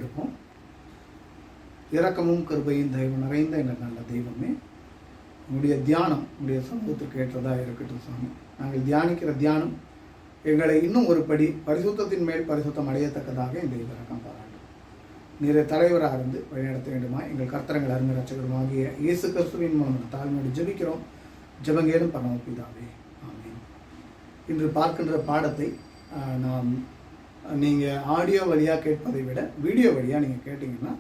எடுப்போம். இரக்கமும் கிருபையும் தயவு நிறைந்த எங்கள் நல்ல தெய்வமே, உங்களுடைய தியானம் உங்களுடைய சமூகத்திற்கு ஏற்றதாக இருக்கட்டும் சாமி. நாங்கள் தியானிக்கிற தியானம் எங்களை இன்னும் ஒரு படி பரிசுத்தத்தின் மேல் பரிசுத்தம் அடையத்தக்கதாக இந்த இரக்கம் பாராட்டும். நீரை தலைவராக இருந்து வழிநடத்த வேண்டுமா எங்கள் கர்த்தரங்கள் அருமை ரட்சகருமாகிய இயேசு கிறிஸ்துவின் மூலம் தாழ்மையோடு ஜெபிக்கிறோம். ஜெபங்கேடும் பரமபிதாவே, ஆமென். இன்று பார்க்கின்ற பாடத்தை நாம் நீங்கள் ஆடியோ வழியாக கேட்பதை விட வீடியோ வழியாக நீங்கள் கேட்டிங்கன்னா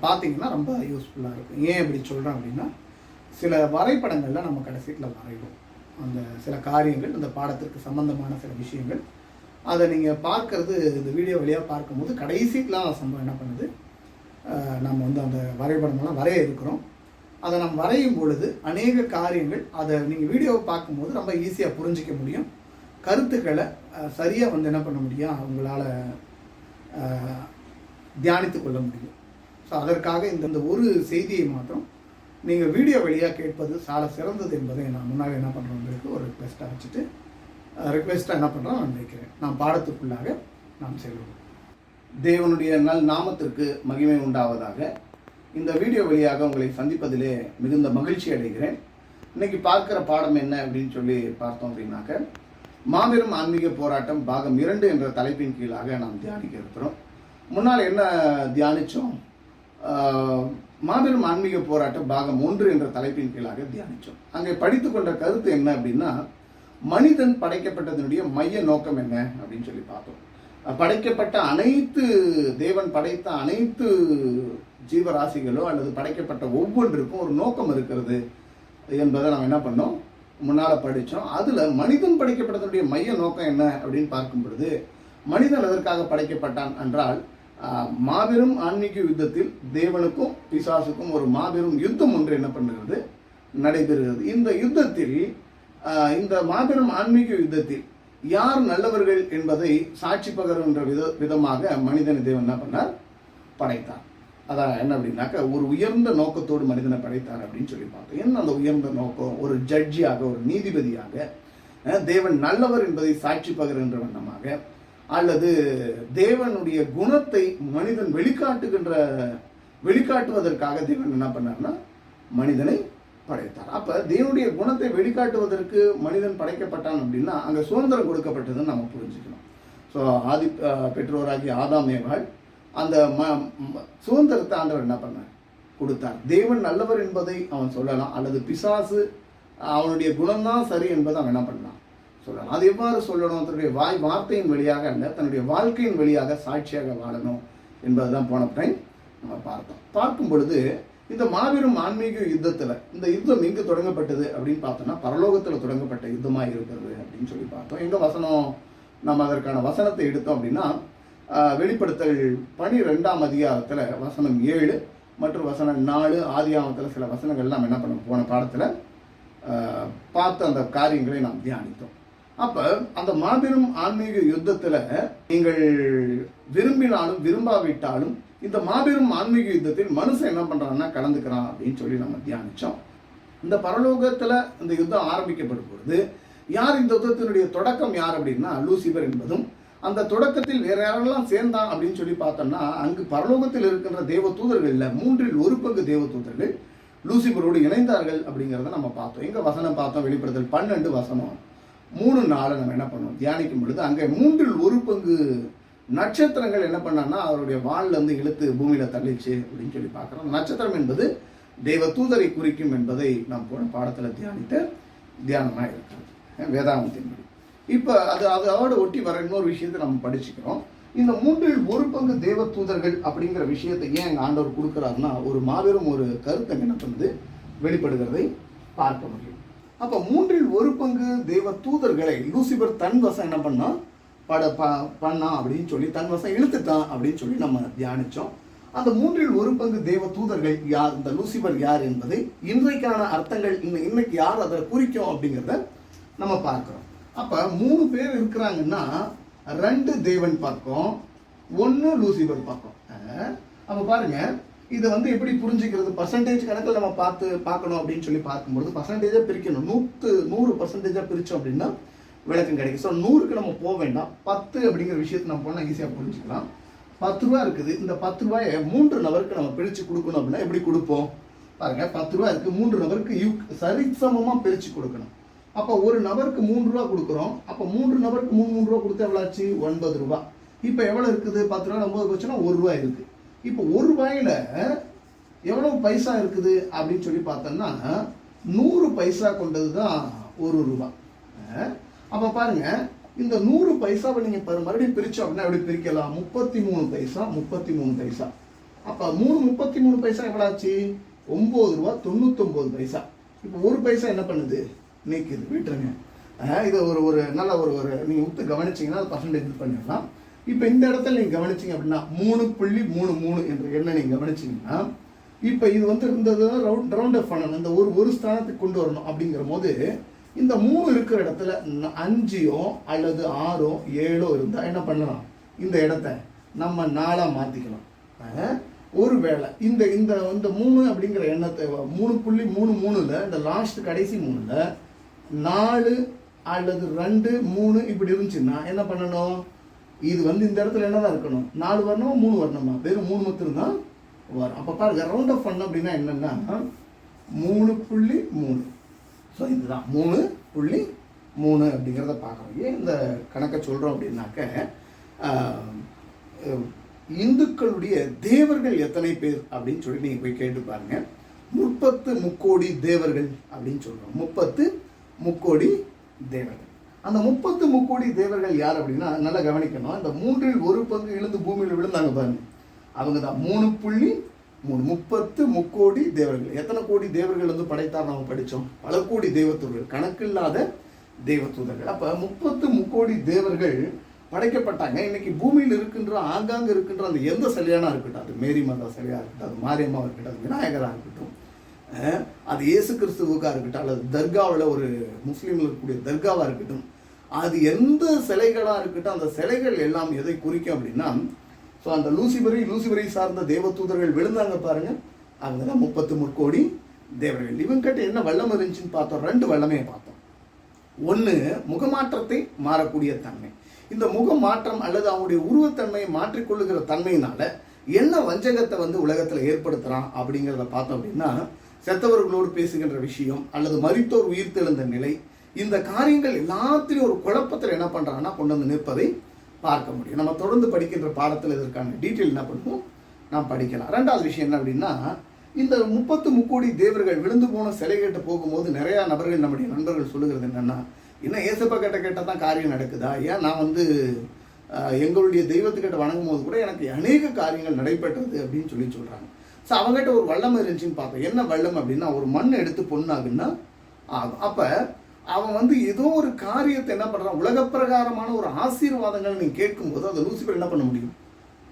பார்த்தீங்கன்னா ரொம்ப யூஸ்ஃபுல்லாக இருக்கும். ஏன் இப்படி சொல்கிறோம் அப்படின்னா, சில வரைபடங்களில் நம்ம கடைசியில் வரைவோம். அந்த சில காரியங்கள், அந்த பாடத்திற்கு சம்பந்தமான சில விஷயங்கள், அதை நீங்கள் பார்க்கறது இந்த வீடியோ வழியாக பார்க்கும்போது கடைசிக்கெலாம் சம்பவம் என்ன பண்ணுது, நம்ம அந்த வரைபடமெல்லாம் வரைய இருக்கிறோம். அதை நம்ம வரையும் பொழுது அநேக காரியங்கள் அதை நீங்கள் வீடியோவை பார்க்கும்போது ரொம்ப ஈஸியாக புரிஞ்சிக்க முடியும். கருத்துக்களை சரியாக என்ன பண்ண முடியும், அவங்களால தியானித்து கொள்ள முடியும். ஸோ அதற்காக இந்த ஒரு செய்தியை மாத்திரம் நீங்கள் வீடியோ வழியாக கேட்பது சால சிறந்தது என்பதை நான் முன்னாடி என்ன பண்ணுறவங்களுக்கு ஒரு ரிக்வெஸ்ட்டாக என்ன பண்ணுறோம் நான் வைக்கிறேன். நாம் பாடத்துக்குள்ளாக நாம் செல்வோம். தேவனுடைய நாமத்திற்கு மகிமை உண்டாவதாக. இந்த வீடியோ வழியாக உங்களை சந்திப்பதிலே மிகுந்த மகிழ்ச்சி அடைகிறேன். இன்னைக்கு பார்க்குற பாடம் என்ன அப்படின்னு சொல்லி பார்த்தோம் அப்படின்னாக்க, மாபெரும் ஆன்மீக போராட்டம் பாகம் 2 என்ற தலைப்பின் கீழாக நாம் தியானிக்க இருக்கிறோம். முன்னால் என்ன தியானித்தோம், மாபெரும் ஆன்மீக போராட்டம் பாகம் 1 என்ற தலைப்பின் கீழாக தியானித்தோம். அங்கே படித்து கொண்ட கருத்து என்ன அப்படின்னா, மனிதன் படைக்கப்பட்டதனுடைய மைய நோக்கம் என்ன அப்படின்னு சொல்லி பார்த்தோம். படைக்கப்பட்ட அனைத்து தேவன் படைத்த அனைத்து ஜீவராசிகளோ அல்லது படைக்கப்பட்ட ஒவ்வொன்றுக்கும் ஒரு நோக்கம் இருக்கிறது என்பதை நாம் என்ன பண்ணோம், முன்னால் படித்தோம். அதில் மனிதன் படைக்கப்பட்டதனுடைய மைய நோக்கம் என்ன அப்படின்னு பார்க்கும் பொழுது, மனிதன் எதற்காக படைக்கப்பட்டான் என்றால், மாபெரும் ஆன்மீக யுத்தத்தில் தேவனுக்கும் பிசாசுக்கும் ஒரு மாபெரும் யுத்தம் ஒன்று என்ன பண்ணுகிறது, நடைபெறுகிறது. இந்த யுத்தத்தில், இந்த மாபெரும் ஆன்மீக யுத்தத்தில் யார் நல்லவர்கள் என்பதை சாட்சி பகருகின்ற விதமாக மனிதனை தேவன் என்ன பண்ணார், படைத்தார். அதான் என்ன அப்படின்னாக்க, ஒரு உயர்ந்த நோக்கத்தோடு மனிதனை படைத்தார் அப்படின்னு சொல்லி பார்த்தோம். என்ன அந்த உயர்ந்த நோக்கம், ஒரு ஜட்ஜியாக, ஒரு நீதிபதியாக, தேவன் நல்லவர் என்பதை சாட்சி பகருகின்ற வண்ணமாக, அல்லது தேவனுடைய குணத்தை மனிதன் வெளிக்காட்டுவதற்காக தேவன் என்ன பண்ணார்னா மனிதனை படைத்தார். அப்ப தேவனுடைய குணத்தை வெளிக்காட்டுவதற்கு மனிதன் படைக்கப்பட்டான் அப்படின்னா அங்க சுதந்திரம் கொடுக்கப்பட்டதுன்னு நம்ம புரிஞ்சுக்கணும். ஸோ பெற்றோராகிய ஆதாம் ஏவாள் அந்த சுதந்திரத்தை ஆண்டவர் என்ன பண்ணார், கொடுத்தார். தேவன் நல்லவர் என்பதை அவன் சொல்லலாம், அல்லது பிசாசு அவனுடைய குணம்தான் சரி என்பதை அவன் என்ன பண்ணலாம் சொல்லலாம். அது எவ்வாறு சொல்லணும், தன்னுடைய வார்த்தையின் வழியாக அல்ல, தன்னுடைய வாழ்க்கையின் வழியாக சாட்சியாக வாழணும் என்பதுதான் போன டைம் நம்ம பார்த்தோம். பார்க்கும் பொழுது இந்த மாபெரும் ஆன்மீக யுத்தத்தில் இந்த யுத்தம் எங்கு தொடங்கப்பட்டது அப்படின்னு பார்த்தோம்னா, பரலோகத்தில் தொடங்கப்பட்ட யுத்தமாக இருக்கிறது அப்படின்னு சொல்லி பார்த்தோம். எங்க வசனம், நம்ம அதற்கான வசனத்தை எடுத்தோம் அப்படின்னா, வெளிப்படுத்தல் 12ஆம் அதிகாரத்தில் வசனம் 7 மற்றும் வசனம் 4, ஆதியாகமத்தில் சில வசனங்கள் நாம் என்ன பண்ணோம், போன பாடத்தில் பார்த்த அந்த காரியங்களை நாம் தியானித்தோம். அப்ப அந்த மாபெரும் ஆன்மீக யுத்தத்துல நீங்கள் விரும்பினாலும் விரும்பாவிட்டாலும் இந்த மாபெரும் ஆன்மீக யுத்தத்தில் மனுஷன் என்ன பண்றான்னா கலந்துக்கிறான் அப்படின்னு சொல்லி நம்ம தியானிச்சோம். இந்த பரலோகத்துல இந்த யுத்தம் ஆரம்பிக்கப்படும் பொழுது யார் இந்த யுத்தத்தினுடைய தொடக்கம் யார் அப்படின்னா லூசிபர் என்பதும், அந்த தொடக்கத்தில் வேற யாரெல்லாம் சேர்ந்தான் அப்படின்னு சொல்லி பார்த்தோம்னா, அங்கு பரலோகத்தில் இருக்கின்ற தேவ தூதர்கள்ல 1/3 தேவ தூதர்கள் லூசிபரோடு இணைந்தார்கள் அப்படிங்கிறத நம்ம பார்த்தோம். எங்க வசனம் பார்த்தோம், வெளிப்படுத்தல் 12 வசனம் 3-4 நம்ம என்ன பண்ணோம் தியானிக்கும் பொழுது, அங்கே 1/3 நட்சத்திரங்கள் என்ன பண்ணான்னா அவருடைய வால்ல இருந்து இழுத்து பூமியில தள்ளிச்சு அப்படின்னு சொல்லி பார்க்கிறோம். நட்சத்திரம் என்பது தேவ தூதரை குறிக்கும் என்பதை நாம் போன பாடத்துல தியானமா இருக்கிறது வேதாகமத்தின்படி. இப்ப அதோட ஒட்டி வர இன்னொரு விஷயத்தை நம்ம படிச்சுக்கிறோம். இந்த 1/3 தேவ தூதர்கள் அப்படிங்கிற விஷயத்தை ஏன் எங்க ஆண்டவர் கொடுக்கிறாருன்னா, ஒரு மாபெரும் ஒரு கருத்தை என்ன பண்ணுது வெளிப்படுகிறதை பார்க்க முடியும். அப்ப 1/3 தேவ தூதர்களை லூசிபர் தன் வசம் என்ன பண்ணா அப்படின்னு சொல்லி தன் வசம் இழுத்துட்டான் அப்படின்னு சொல்லி நம்ம தியானிச்சோம். அந்த 1/3 தேவ தூதர்கள் யார், இந்த லூசிபர் யார் என்பதை இன்றைக்கான அர்த்தங்கள் இன்னைக்கு யார் அதை குறிக்கும் அப்படிங்கிறத நம்ம பார்க்கிறோம். அப்ப 3 பேர் இருக்கிறாங்கன்னா 2 தேவன் பக்கம், 1 லூசிபர் பக்கம். அப்ப பாருங்க, இதை எப்படி புரிஞ்சுக்கிறது, பர்சன்டேஜ் கணக்கில் நம்ம பார்க்கணும் அப்படின்னு சொல்லி பார்க்கும்போது பர்சன்டேஜாக பிரிக்கணும். 100% பிரித்தோம் அப்படின்னா விளக்கம் கிடைக்கும். ஸோ 100க்கு நம்ம போக வேண்டாம், 10 அப்படிங்கிற விஷயத்தை நம்ம போனால் ஈஸியாக புரிஞ்சுக்கலாம். ரூபா இருக்குது. இந்த 10 ரூபாயை 3 நபருக்கு நம்ம பிரித்து கொடுக்கணும் அப்படின்னா எப்படி கொடுப்போம் பாருங்க. 10 ரூபா இருக்கு, 3 நபருக்கு சரிசமமாக பிரித்து கொடுக்கணும். அப்போ ஒரு நபருக்கு 3 ரூபா கொடுக்குறோம். அப்போ 3 நபருக்கு 3 ரூபா கொடுத்தா எவ்வளோ ஆச்சு? 9 ரூபா. இப்போ எவ்வளோ இருக்குது? 10 ரூபா 9 போச்சுன்னா 1 ரூபா இருக்குது. இப்போ 1 ரூபாயில் எவ்வளவு பைசா இருக்குது அப்படின்னு சொல்லி பார்த்தோம்னா 100 பைசா கொண்டது தான் 1 ரூபா. அப்போ பாருங்க, இந்த 100 பைசாவை நீங்கள் மறுபடியும் பிரித்தோம் அப்படின்னா எப்படி பிரிக்கலாம்? 33 பைசா 33 பைசா. அப்போ 33 பைசா எவ்வளோ ஆச்சு? 9 ரூபா 99 பைசா. இப்போ 1 பைசா என்ன பண்ணுது? நீக்குது, விட்டுருங்க. இது ஒரு நல்ல ஒரு நீங்கள் விட்டு கவனிச்சிங்கன்னா அது பர்சன்டேஜ் இது பண்ணிடலாம். இப்போ இந்த இடத்துல நீங்கள் கவனிச்சிங்க அப்படின்னா 3.33 என்ற எண்ணை நீங்கள் கவனிச்சிங்கன்னா இப்போ இது வந்து இருந்தது ரவுண்ட் அப் பண்ணணும். இந்த ஒரு ஸ்தானத்துக்கு கொண்டு வரணும். அப்படிங்கிற போது இந்த 3 இருக்கிற இடத்துல 5 அல்லது 6 7 இருந்தால் என்ன பண்ணலாம்? இந்த இடத்த நம்ம 4 மாற்றிக்கலாம். ஒருவேளை இந்த இந்த இந்த 3 அப்படிங்கிற எண்ணத்தை 3.33ல் இந்த லாஸ்ட் கடைசி 3ல் 4 அல்லது 2 3 இப்படி இருந்துச்சுன்னா என்ன பண்ணணும்? இது வந்து இந்த இடத்துல என்னதான் இருக்கணும்? 4 வரணுமா 3 வரணுமா? வெறும் 3 மட்டும் தான் வரும். அப்போ பாருங்க, ரவுண்ட் ஆஃப் பண்ண அப்படின்னா என்னன்னா 3.3. ஸோ இதுதான் 3.3 அப்படிங்கிறத பார்க்குறோம். ஏன் இந்த கணக்கை சொல்கிறோம் அப்படின்னாக்க இந்துக்களுடைய தேவர்கள் எத்தனை பேர் அப்படின்னு சொல்லி நீங்கள் போய் கேட்டு பாருங்க. 30 முக்கோடி தேவர்கள் அப்படின்னு சொல்கிறோம். 30 முக்கோடி தேவர்கள். அந்த 30 முக்கோடி தேவர்கள் யார் அப்படின்னா நல்லா கவனிக்கணும். அந்த 3இல் 1 பங்கு இழுந்து பூமியில் விழுந்தாங்க பாருங்க, அவங்க தான் 3.3. 30 முக்கோடி தேவர்கள். எத்தனை கோடி தேவர்கள் வந்து படைத்தார் நம்ம படித்தோம்? பல கோடி தெய்வத்தூதர்கள், கணக்கில்லாத தெய்வத்தூதர்கள். அப்போ 30 முக்கோடி தேவர்கள் படைக்கப்பட்டாங்க. இன்னைக்கு பூமியில் இருக்கின்ற ஆங்காங்க இருக்கின்ற அந்த எந்த சிலையானா இருக்கட்டும், அது மேரி மாதா சிலையாக இருக்கட்டும், அது மாரியம்மா இருக்கட்டும், அது விநாயகராக இருக்கட்டும், அது இயேசு கிறிஸ்துவுக்காக இருக்கட்டும், அல்லது தர்காவில் ஒரு முஸ்லீமில் இருக்கக்கூடிய தர்காவாக இருக்கட்டும், அது எந்த சிலைகளாக இருக்கட்டும், அந்த சிலைகள் எல்லாம் எதை குறிக்கும் அப்படின்னா, ஸோ அந்த லூசிபரை சார்ந்த தேவதூதர்கள் விழுந்தாங்க பாருங்க, அவங்க தான் 30 முக்கோடி தேவர்கள். இவங்ககிட்ட என்ன வல்லம் இருந்துச்சுன்னு பார்த்தோம்? 2 வல்லமையை பார்த்தோம். ஒன்று, முகமாற்றத்தை மாறக்கூடிய தன்மை. இந்த முக மாற்றம் அல்லது அவங்களுடைய உருவத்தன்மையை மாற்றிக்கொள்ளுகிற தன்மையினால என்ன வஞ்சகத்தை வந்து உலகத்தில் ஏற்படுத்துகிறான் அப்படிங்கிறத பார்த்தோம் அப்படின்னா, செத்தவர்களோடு பேசுகின்ற விஷயம் அல்லது மரித்தோர் உயிர்த்தெழுந்த நிலை, இந்த காரியங்கள் எல்லாத்திலையும் ஒரு குழப்பத்தில் என்ன பண்ணுறாங்கன்னா கொண்டு வந்து நிற்பதை பார்க்க முடியும். நம்ம தொடர்ந்து படிக்கின்ற பாடத்தில் இதற்கான டீட்டெயில் என்ன பண்ணுவோம், நாம் படிக்கலாம். 2வது விஷயம் என்ன அப்படின்னா, இந்த 30 முக்கோடி தேவர்கள் விழுந்து போன சிலைகிட்ட போகும்போது நிறையா நபர்கள், நம்முடைய நண்பர்கள் சொல்லுகிறது என்னென்னா, இன்னும் ஏசப்பா கேட்டால் தான் காரியம் நடக்குதா? ஏன் நான் வந்து எங்களுடைய தெய்வத்துக்கிட்ட வணங்கும் போது கூட எனக்கு அநேக காரியங்கள் நடைபெற்றது அப்படின்னு சொல்கிறாங்க. ஸோ அவங்ககிட்ட ஒரு வல்லம் இருந்துச்சுன்னு பார்த்தோம். என்ன வல்லம் அப்படின்னா, ஒரு மண் எடுத்து பொண்ணாகுன்னா ஆகும். அப்போ அவன் வந்து ஏதோ ஒரு காரியத்தை என்ன பண்ணுறான், உலகப்பிரகாரமான ஒரு ஆசீர்வாதங்கள் நீங்கள் கேட்கும்போது அதை லூசிபர் என்ன பண்ண முடியும்?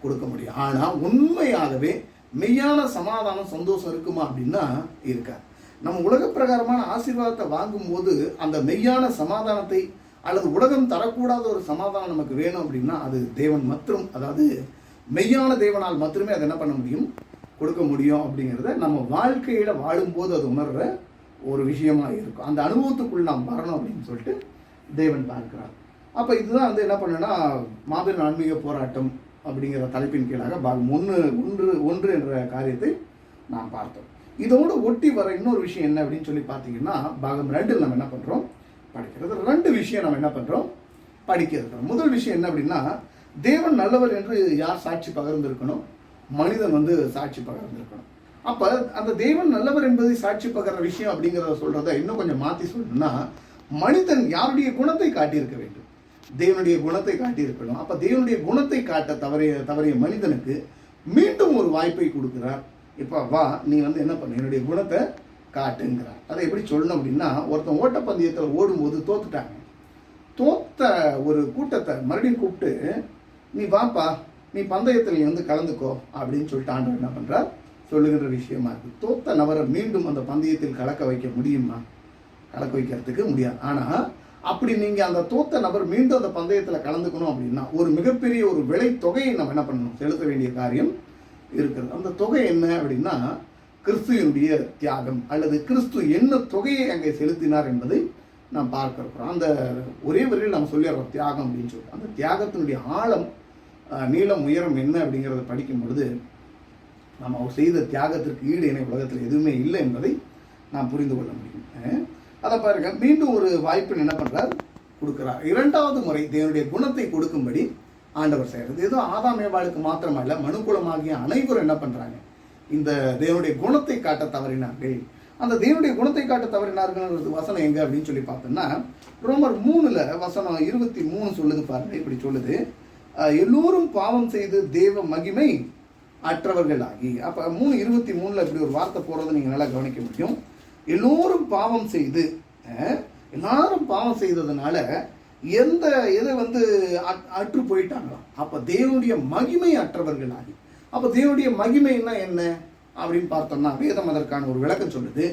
கொடுக்க முடியும். ஆனால் உண்மையாகவே மெய்யான சமாதானம் சந்தோஷம் இருக்குமா அப்படின்னா இருக்காது. நம்ம உலகப்பிரகாரமான ஆசீர்வாதத்தை வாங்கும்போது அந்த மெய்யான சமாதானத்தை அல்லது உலகம் தரக்கூடாத ஒரு சமாதானம் நமக்கு வேணும் அப்படின்னா அது தேவன் மற்றும், அதாவது மெய்யான தேவனால் மட்டுமே அதை என்ன பண்ண முடியும், கொடுக்க முடியும். அப்படிங்கிறத நம்ம வாழ்க்கையில் வாழும்போது அது உணர்கிற ஒரு விஷயமா இருக்கும். அந்த அனுபவத்துக்குள் நாம் வரணும் அப்படின்னு சொல்லிட்டு தேவன் பார்க்கிறார். அப்போ இதுதான் வந்து என்ன பண்ணுன்னா, மாபெரும் ஆன்மீக போராட்டம் அப்படிங்கிற தலைப்பின் கீழாக பாகம் 1 என்ற காரியத்தை நாம் பார்த்தோம். இதோடு ஒட்டி வர இன்னொரு விஷயம் என்ன அப்படின்னு சொல்லி பார்த்தீங்கன்னா, பாகம் 2 நம்ம என்ன பண்ணுறோம், படிக்கிறது. 2 விஷயம் நம்ம என்ன பண்ணுறோம், படிக்கிறது. முதல் விஷயம் என்ன அப்படின்னா, தேவன் நல்லவர் என்று யார் சாட்சி பகிர்ந்திருக்கணும்? மனிதன் வந்து சாட்சி பகிர்ந்திருக்கணும். அப்போ அந்த தேவன் நல்லவர் என்பதை சாட்சி பகிர்ற விஷயம் அப்படிங்கிறத சொல்கிறத இன்னும் கொஞ்சம் மாற்றி சொல்லணும்னா, மனிதன் யாருடைய குணத்தை காட்டியிருக்க வேண்டும்? தேவனுடைய குணத்தை காட்டியிருக்கணும். அப்போ தேவனுடைய குணத்தை காட்ட தவறிய மனிதனுக்கு மீண்டும் ஒரு வாய்ப்பை கொடுக்குறார். இப்போ வா, நீ வந்து என்ன பண்ண, என்னுடைய குணத்தை காட்டுங்கிறார். அதை எப்படி சொல்லணும் அப்படின்னா, ஒருத்தன் ஓட்டப்பந்தயத்தில் ஓடும்போது தோத்துட்டாங்க. தோத்த ஒரு கூட்டத்தை மறுபடியும் கூப்பிட்டு, நீ வாப்பா, நீ பந்தயத்தில் நீ வந்து கலந்துக்கோ அப்படின்னு சொல்லிட்டு ஆண்டவர் என்ன பண்ணுறார், சொல்லுகின்ற விஷயமா இருக்குது. தோத்த நபரை மீண்டும் அந்த பந்தயத்தில் கலக்க வைக்க முடியுமா? கலக்க வைக்கிறதுக்கு முடியாது. ஆனால் அப்படி நீங்கள் அந்த தோத்த நபர் மீண்டும் அந்த பந்தயத்தில் கலந்துக்கணும் அப்படின்னா ஒரு மிகப்பெரிய ஒரு விலை தொகையை நம்ம என்ன பண்ணணும், செலுத்த வேண்டிய காரியம் இருக்கிறது. அந்த தொகை என்ன அப்படின்னா, கிறிஸ்துவனுடைய தியாகம் அல்லது கிறிஸ்து என்ன தொகையை அங்கே செலுத்தினார் என்பதை நாம் பார்க்கிறோம். அந்த ஒரே வரையில் நம்ம சொல்லிடுறோம் தியாகம் அப்படின்னு சொல்லிட்டு. அந்த தியாகத்தினுடைய ஆழம் நீளம் உயரம் என்ன அப்படிங்கிறத படிக்கும் பொழுது நாம் அவர் செய்த தியாகத்திற்கு ஈடு இணை உலகத்தில் எதுவுமே இல்லை என்பதை நாம் புரிந்து கொள்ள முடியும். அதை பாருங்க, மீண்டும் ஒரு வாய்ப்பு என்ன பண்றார், கொடுக்கிறார். இரண்டாவது முறை தேவனுடைய குணத்தை கொடுக்கும்படி ஆண்டவர் செய்யறது. ஏதோ ஆதாம் ஏவாளுக்கு மாத்திரமல்ல, மனுக்குலமாகிய அனைவரும் என்ன பண்றாங்க, இந்த தேவனுடைய குணத்தை காட்ட தவறினார்கள். அந்த தேவனுடைய குணத்தை காட்ட தவறினார்கள் வசனம் எங்க அப்படின்னு சொல்லி பார்த்தோம்னா, ரோமர் 3 வசனம் 23 சொல்லுது பாருங்க. இப்படி சொல்லுது, எல்லோரும் பாவம் செய்து தேவ மகிமை அற்றவர்கள் ஆகி. அப்ப 3:23 இப்படி ஒரு வார்த்தை போறதை நீங்க நல்லா கவனிக்க முடியும். எல்லோரும் பாவம் செய்து, எல்லாரும் பாவம் செய்ததுனால எந்த இதை அற்று போயிட்டாங்களாம். அப்ப தேவனுடைய மகிமை அற்றவர்கள் ஆகி. அப்ப தேவனுடைய மகிமைன்னா என்ன அப்படின்னு பார்த்தோம்னா, வேதம் அதற்கான ஒரு விளக்கம் சொல்லுது.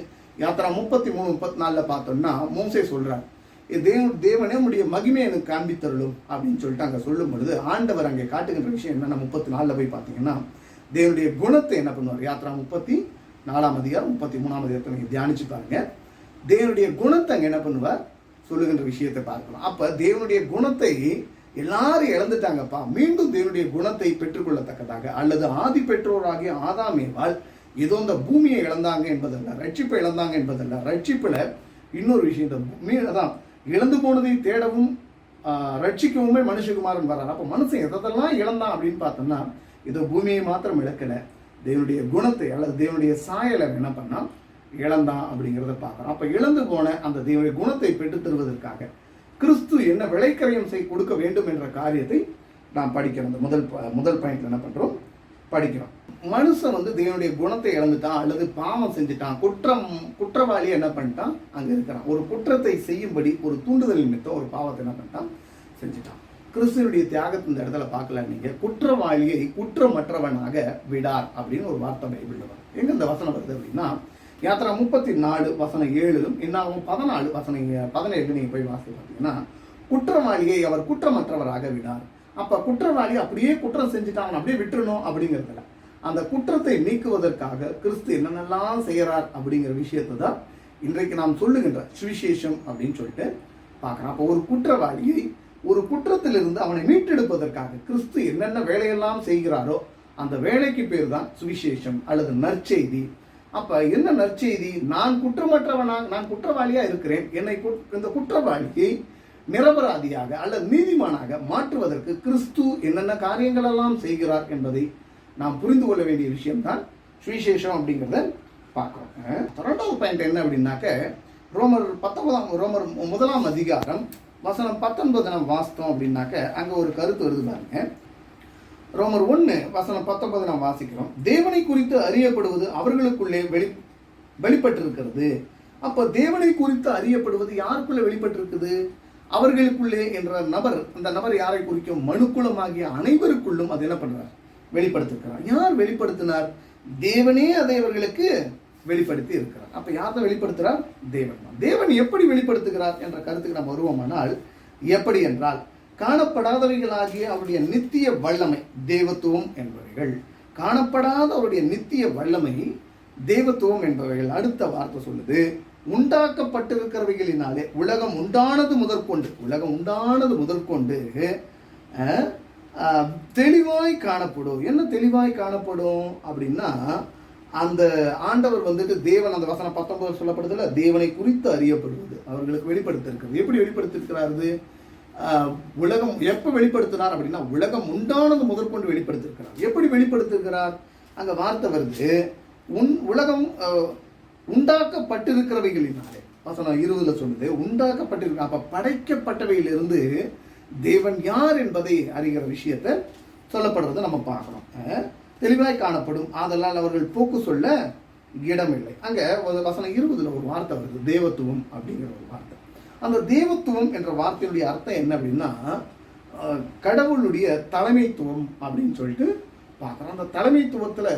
யாத்திரா 33-34 பார்த்தோம்னா மோசே சொல்றார், தேவனே உடைய மகிமையை எனக்கு காண்பித்தருளும் அப்படின்னு சொல்லிட்டு அங்கே சொல்லும் பொழுது ஆண்டவர் அங்கே காட்டுகின்ற விஷயம் என்னன்னா, 34 போய் பார்த்தீங்கன்னா தேவனுடைய குணத்தை என்ன பண்ணுவார். யாத்திரா 34 அதிகாரம் 33 அதிகாரத்தை நீங்க தியானிச்சு பாருங்க. தேவனுடைய குணத்தை அங்கே என்ன பண்ணுவார் சொல்லுகின்ற விஷயத்தை பார்க்கலாம். அப்ப தேவனுடைய குணத்தை எல்லாரும் இழந்துட்டாங்கப்பா, மீண்டும் தேவனுடைய குணத்தை பெற்றுக்கொள்ளத்தக்கதாக, அல்லது ஆதி பெற்றோராகிய ஆதாம் ஏவாள் ஏதோ இந்த பூமியை இழந்தாங்க என்பதல்ல, ரட்சிப்பை இழந்தாங்க என்பதல்ல. ரட்சிப்புல இன்னொரு விஷயம், அதான் இழந்து போனதை தேடவும் ரட்சிக்கவுமே மனுஷகுமாரன் வர்றார். அப்ப மனுஷன் எதெல்லாம் இழந்தான் அப்படின்னு பார்த்தோம்னா, ஏதோ பூமியை மாத்திரம் இழக்கல, தேவனுடைய குணத்தை அல்லது தேவனுடைய சாயலை என்ன பண்ணா இழந்தான் அப்படிங்கிறத பார்க்கறோம். அப்ப இழந்து போன அந்த தேவனுடைய குணத்தை பெற்றுத் தருவதற்காக கிறிஸ்து என்ன விலைக்கரையம் கொடுக்க வேண்டும் என்ற காரியத்தை நாம் படிக்கிறோம். அந்த முதல் பாயிண்ட்ல என்ன பண்றோம், படிக்கிறோம். மனுஷன் தேவனுடைய குணத்தை இழந்துட்டான் அல்லது பாவம் செஞ்சுட்டான், குற்றவாளி என்ன பண்ணிட்டான் அங்க இருக்கிறான். ஒரு குற்றத்தை செய்யும்படி ஒரு தூண்டுதல் நிமித்தம் ஒரு பாவத்தை என்ன பண்ணிட்டான் செஞ்சுட்டான். கிறிஸ்துவனுடைய தியாகத்தை இந்த இடத்துல பார்க்கல நீங்க, குற்றவாளியை குற்றமற்றவனாக விடார் அப்படின்னு ஒரு வார்த்தை பைபிள்ல வரும். எங்க இந்த வசனம் வருது அப்படின்னா, யாத்திரா 34 வசனம் 7 என்னாகும் 14 வசனம் 17 நீங்க போய் வாசி பார்த்தீங்கன்னா, குற்றவாளியை அவர் குற்றமற்றவராக விடார். அப்ப குற்றவாளி அப்படியே குற்றம் செஞ்சுட்டாங்க அப்படியே விட்டுறணும் அப்படிங்கிறதுல, அந்த குற்றத்தை நீக்குவதற்காக கிறிஸ்து என்னென்னலாம் செய்யறார் அப்படிங்கிற விஷயத்தை தான் இன்றைக்கு நாம் சொல்லுகின்ற சுவிசேஷம் அப்படின்னு சொல்லிட்டு பார்க்கிறோம். அப்போ ஒரு குற்றவாளியை ஒரு குற்றத்திலிருந்து அவனை மீட்டெடுப்பதற்காக கிறிஸ்து என்னென்ன வேலையெல்லாம் செய்கிறாரோ அந்த வேலைக்கு பேர் தான் சுவிசேஷம் அல்லது நற்செய்தி. அப்ப என்ன நற்செய்தி, நான் குற்றவாளியா இருக்கிறேன், என்னை இந்த குற்றவாளியை நிரபராதியாக அல்லது நீதிமானாக மாற்றுவதற்கு கிறிஸ்து என்னென்ன காரியங்கள் எல்லாம் செய்கிறார் என்பதை நாம் புரிந்து கொள்ள வேண்டிய விஷயம் தான் சுவிசேஷம் அப்படிங்கிறத பார்க்கிறோம். இரண்டாவது பாயிண்ட் என்ன அப்படின்னாக்க, ரோமர் 1 அதிகாரம் வசனம் 19 நம்ம வாசித்தோம் அப்படின்னாக்க அங்க ஒரு கருத்து வருது பாருங்க. ரோமர் 1 வசனம் 19 நாம் வாசிக்கிறோம். தேவனை குறித்து அறியப்படுவது அவர்களுக்குள்ளே வெளிப்பட்டிருக்கிறது. அப்ப தேவனை குறித்து அறியப்படுவது யாருக்குள்ள வெளிப்பட்டிருக்குது, அவர்களுக்குள்ளே என்ற நபர். அந்த நபர் யாரை குறிக்கும், மனுக்குலமாகிய அனைவருக்குள்ளும் அது என்ன பண்றார் வெளிப்படுத்திருக்கிறார். யார் வெளிப்படுத்தினார், தேவனே அதை அவர்களுக்கு வெளிப்படுத்தி இருக்கிறார். அப்ப யார் தான் வெளிப்படுத்துறார், தேவன். தேவன் எப்படி வெளிப்படுத்துகிறார் என்ற கருத்துக்கு நாம் வருவோமானால், எப்படி என்றால் காணப்படாதவைகளாகிய அவருடைய நித்திய வல்லமை தேவத்துவம் என்பவைகள், காணப்படாத அவருடைய நித்திய வல்லமை தேவத்துவம் என்பவைகள். அடுத்த வார்த்தை சொல்லுது, உண்டாக்கப்பட்டிருக்கிறவைகளினாலே உலகம் உண்டானது முதற்கொண்டு தெளிவாய் காணப்படும். என்ன தெளிவாய் காணப்படும் அப்படின்னா, அந்த ஆண்டவர் தேவன், அந்த வசனம் 19 சொல்லப்படுதுல, தேவனை குறித்து அறியப்படுவது அவர்களுக்கு வெளிப்படுத்திருக்கிறது. எப்படி வெளிப்படுத்திருக்கிறாரு, உலகம் எப்ப வெளிப்படுத்தினார் அப்படின்னா, உலகம் உண்டானது முதற்கொண்டு வெளிப்படுத்திருக்கிறார். எப்படி வெளிப்படுத்திருக்கிறார், அங்க வார்த்தை வருது, உலகம் உண்டாக்கப்பட்டிருக்கிறவைகளினாலே. வசனம் 20 சொல்லுது உண்டாக்கப்பட்டிருக்க. அப்ப படைக்கப்பட்டவையிலிருந்து தேவன் யார் என்பதை அறிகிற விஷயத்தை சொல்லப்படுறதை நம்ம பார்க்கிறோம். தெளிவாய் காணப்படும், ஆதலால் அவர்கள் போக்கு சொல்ல இடமில்லை. அங்க வசனம் 20 ஒரு வார்த்தை வருது, தேவத்துவம் அப்படிங்கிற ஒரு வார்த்தை. அந்த தேவத்துவம் என்ற வார்த்தையுடைய அர்த்தம் என்ன அப்படின்னா, கடவுளுடைய தலைமைத்துவம் அப்படின்னு சொல்லிட்டு பார்க்குறோம். அந்த தலைமைத்துவத்துல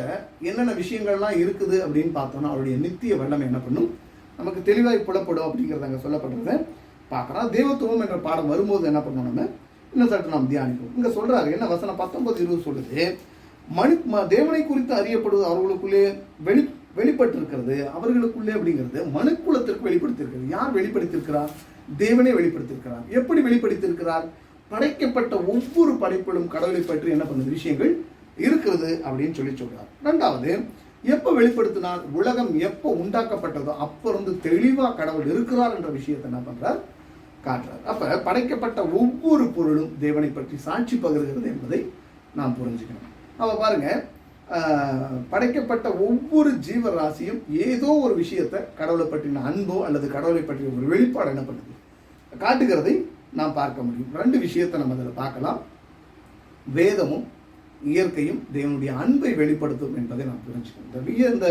என்னென்ன விஷயங்கள்லாம் இருக்குது அப்படின்னு பார்த்தோம்னா, அவருடைய நித்திய வல்லமை என்ன பண்ணும் நமக்கு தெளிவாய் புலப்படும் அப்படிங்கிறது அங்கே சொல்லப்படுறத பார்க்குறோம். தேவத்துவம் என்ற பாடம் வரும்போது என்ன பண்ணணும், நம்ம இன்னும் சற்று நாம் தியானிப்போம். இங்க சொல்றாரு என்ன, வசனம் 19-20 சொல்லுது, தேவனை குறித்து அறியப்படுவது அவர்களுக்குள்ளே வெளிப்பட்டிருக்கிறது, அவர்களுக்குள்ளே அப்படிங்கிறது மனுக்குலத்திற்கு வெளிப்படுத்தியிருக்கிறது. யார் வெளிப்படுத்தியிருக்கிறார், தேவனே வெளிப்படுத்தியிருக்கிறார். எப்படி வெளிப்படுத்தியிருக்கிறார், படைக்கப்பட்ட ஒவ்வொரு படைப்பிலும் கடவுளை பற்றி என்ன பண்ணுது விஷயங்கள் இருக்கிறது அப்படின்னு சொல்றார். ரெண்டாவது, எப்ப வெளிப்படுத்தினார்? உலகம் எப்போ உண்டாக்கப்பட்டதோ அப்ப இருந்து தெளிவா கடவுள் இருக்கிறார் என்ற விஷயத்தை என்ன பண்றார்? காட்டுறார். அப்ப படைக்கப்பட்ட ஒவ்வொரு பொருளும் தேவனை பற்றி சாட்சி பகிர்கிறது என்பதை நாம் புரிஞ்சுக்கணும். அப்ப பாருங்க, படைக்கப்பட்ட ஒவ்வொரு ஜீவராசியும் ஏதோ ஒரு விஷயத்தை கடவுளை பற்றின அன்போ அல்லது கடவுளை பற்றிய ஒரு வெளிப்பாடு என்ன பண்ணுது காட்டுகிறதை நாம் பார்க்க முடியும். ரெண்டு விஷயத்தை நம்ம அதில் பார்க்கலாம். வேதமும் இயற்கையும் தேவனுடைய அன்பை வெளிப்படுத்தும் என்பதை நாம் புரிஞ்சுக்கணும். இந்த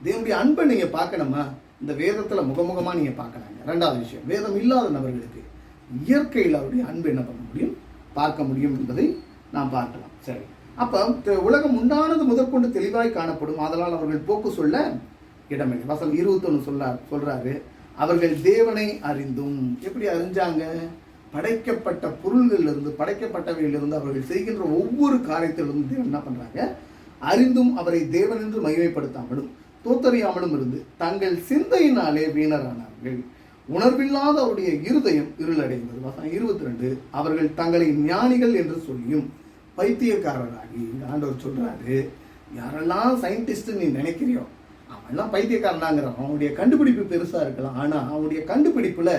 தேவனுடைய அன்பை நீங்க பார்க்கணுமா, இந்த வேதத்துல முகமுகமா நீங்க பார்க்கலாங்க. ரெண்டாவது விஷயம், வேதம் இல்லாத நபர்களுக்கு இயற்கையில் அவருடைய அன்பு என்ன பண்ண முடியும், பார்க்க முடியும் என்பதை நாம் பார்க்கலாம். சரி, அப்ப உலகம் உண்டானது முதற்கொண்டு தெளிவாய் காணப்படும், அதனால் அவர்கள் போக்கு சொல்ல இடமில்லை. வசனம் 21 சொல்றாரு, அவர்கள் தேவனை அறிந்தும். எப்படி அறிஞ்சாங்க? படைக்கப்பட்ட பொருள்களிலிருந்து, படைக்கப்பட்டவையிலிருந்து, அவர்கள் செய்கின்ற ஒவ்வொரு காரியத்திலிருந்து தேவன் என்ன பண்றாங்க? அறிந்தும் அவரை தேவன் என்று மகிமைப்படுத்தாமலும் தோத்தறியாமலும் இருந்து தங்கள் சிந்தையினாலே வீணரானார்கள். உணர்வில்லாத அவருடைய இருதயம் இருளடைந்தது. வசனம் 22, அவர்கள் தங்களை ஞானிகள் என்று சொல்லியும் பைத்தியக்காரராகி. ஆண்டவர் சொல்றாரு, யாரெல்லாம் சயின்டிஸ்ட் நீ நினைக்கிறியோ அவெல்லாம் பைத்தியக்காரனாங்கிறான். அவனுடைய கண்டுபிடிப்பு பெருசா இருக்கலாம், ஆனா அவனுடைய கண்டுபிடிப்புல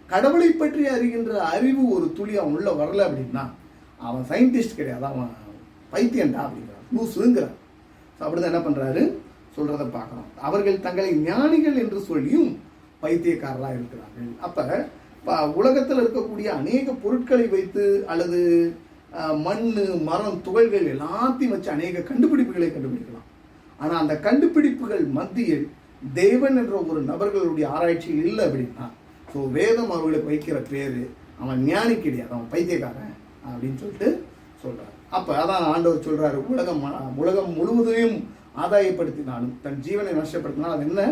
கடவுளை பற்றி அறிகின்ற அறிவு ஒரு துளி அவன் உள்ள வரல அப்படின்னா அவன் சயின்டிஸ்ட் கிடையாது, அவன் பைத்தியன்டா அப்படிங்கிறான், லூசுங்கிறான். அப்படிதான் என்ன பண்றாரு சொல்றதை பார்க்கணும். அவர்கள் தங்களை ஞானிகள் என்று சொல்லியும் பைத்தியக்காரராக இருக்கிறார்கள். அப்ப உலகத்தில் இருக்கக்கூடிய அநேக பொருட்களை வைத்து அல்லது மண், மரம், துகள்கள் எல்லாத்தையும் வச்சு அநேக கண்டுபிடிப்புகளை கண்டுபிடிக்கலாம். ஆனா அந்த கண்டுபிடிப்புகள் மத்தியில் தேவன் என்ற ஒரு நபர்களுடைய ஆராய்ச்சி இல்லை அப்படின்னா, ஸோ வேதம் அவர்களுக்கு வைக்கிற பேரு அவன் ஞானி கிடையாது, அவன் பைத்தியக்காரன் அப்படின்னு சொல்லிட்டு சொல்றாரு. அப்ப அதான் ஆண்டவர் சொல்றாரு, உலகம் முழுவதையும் ஆதாயப்படுத்தினாலும் தன் ஜீவனை நஷ்டப்படுத்தினாலும் அது என்ன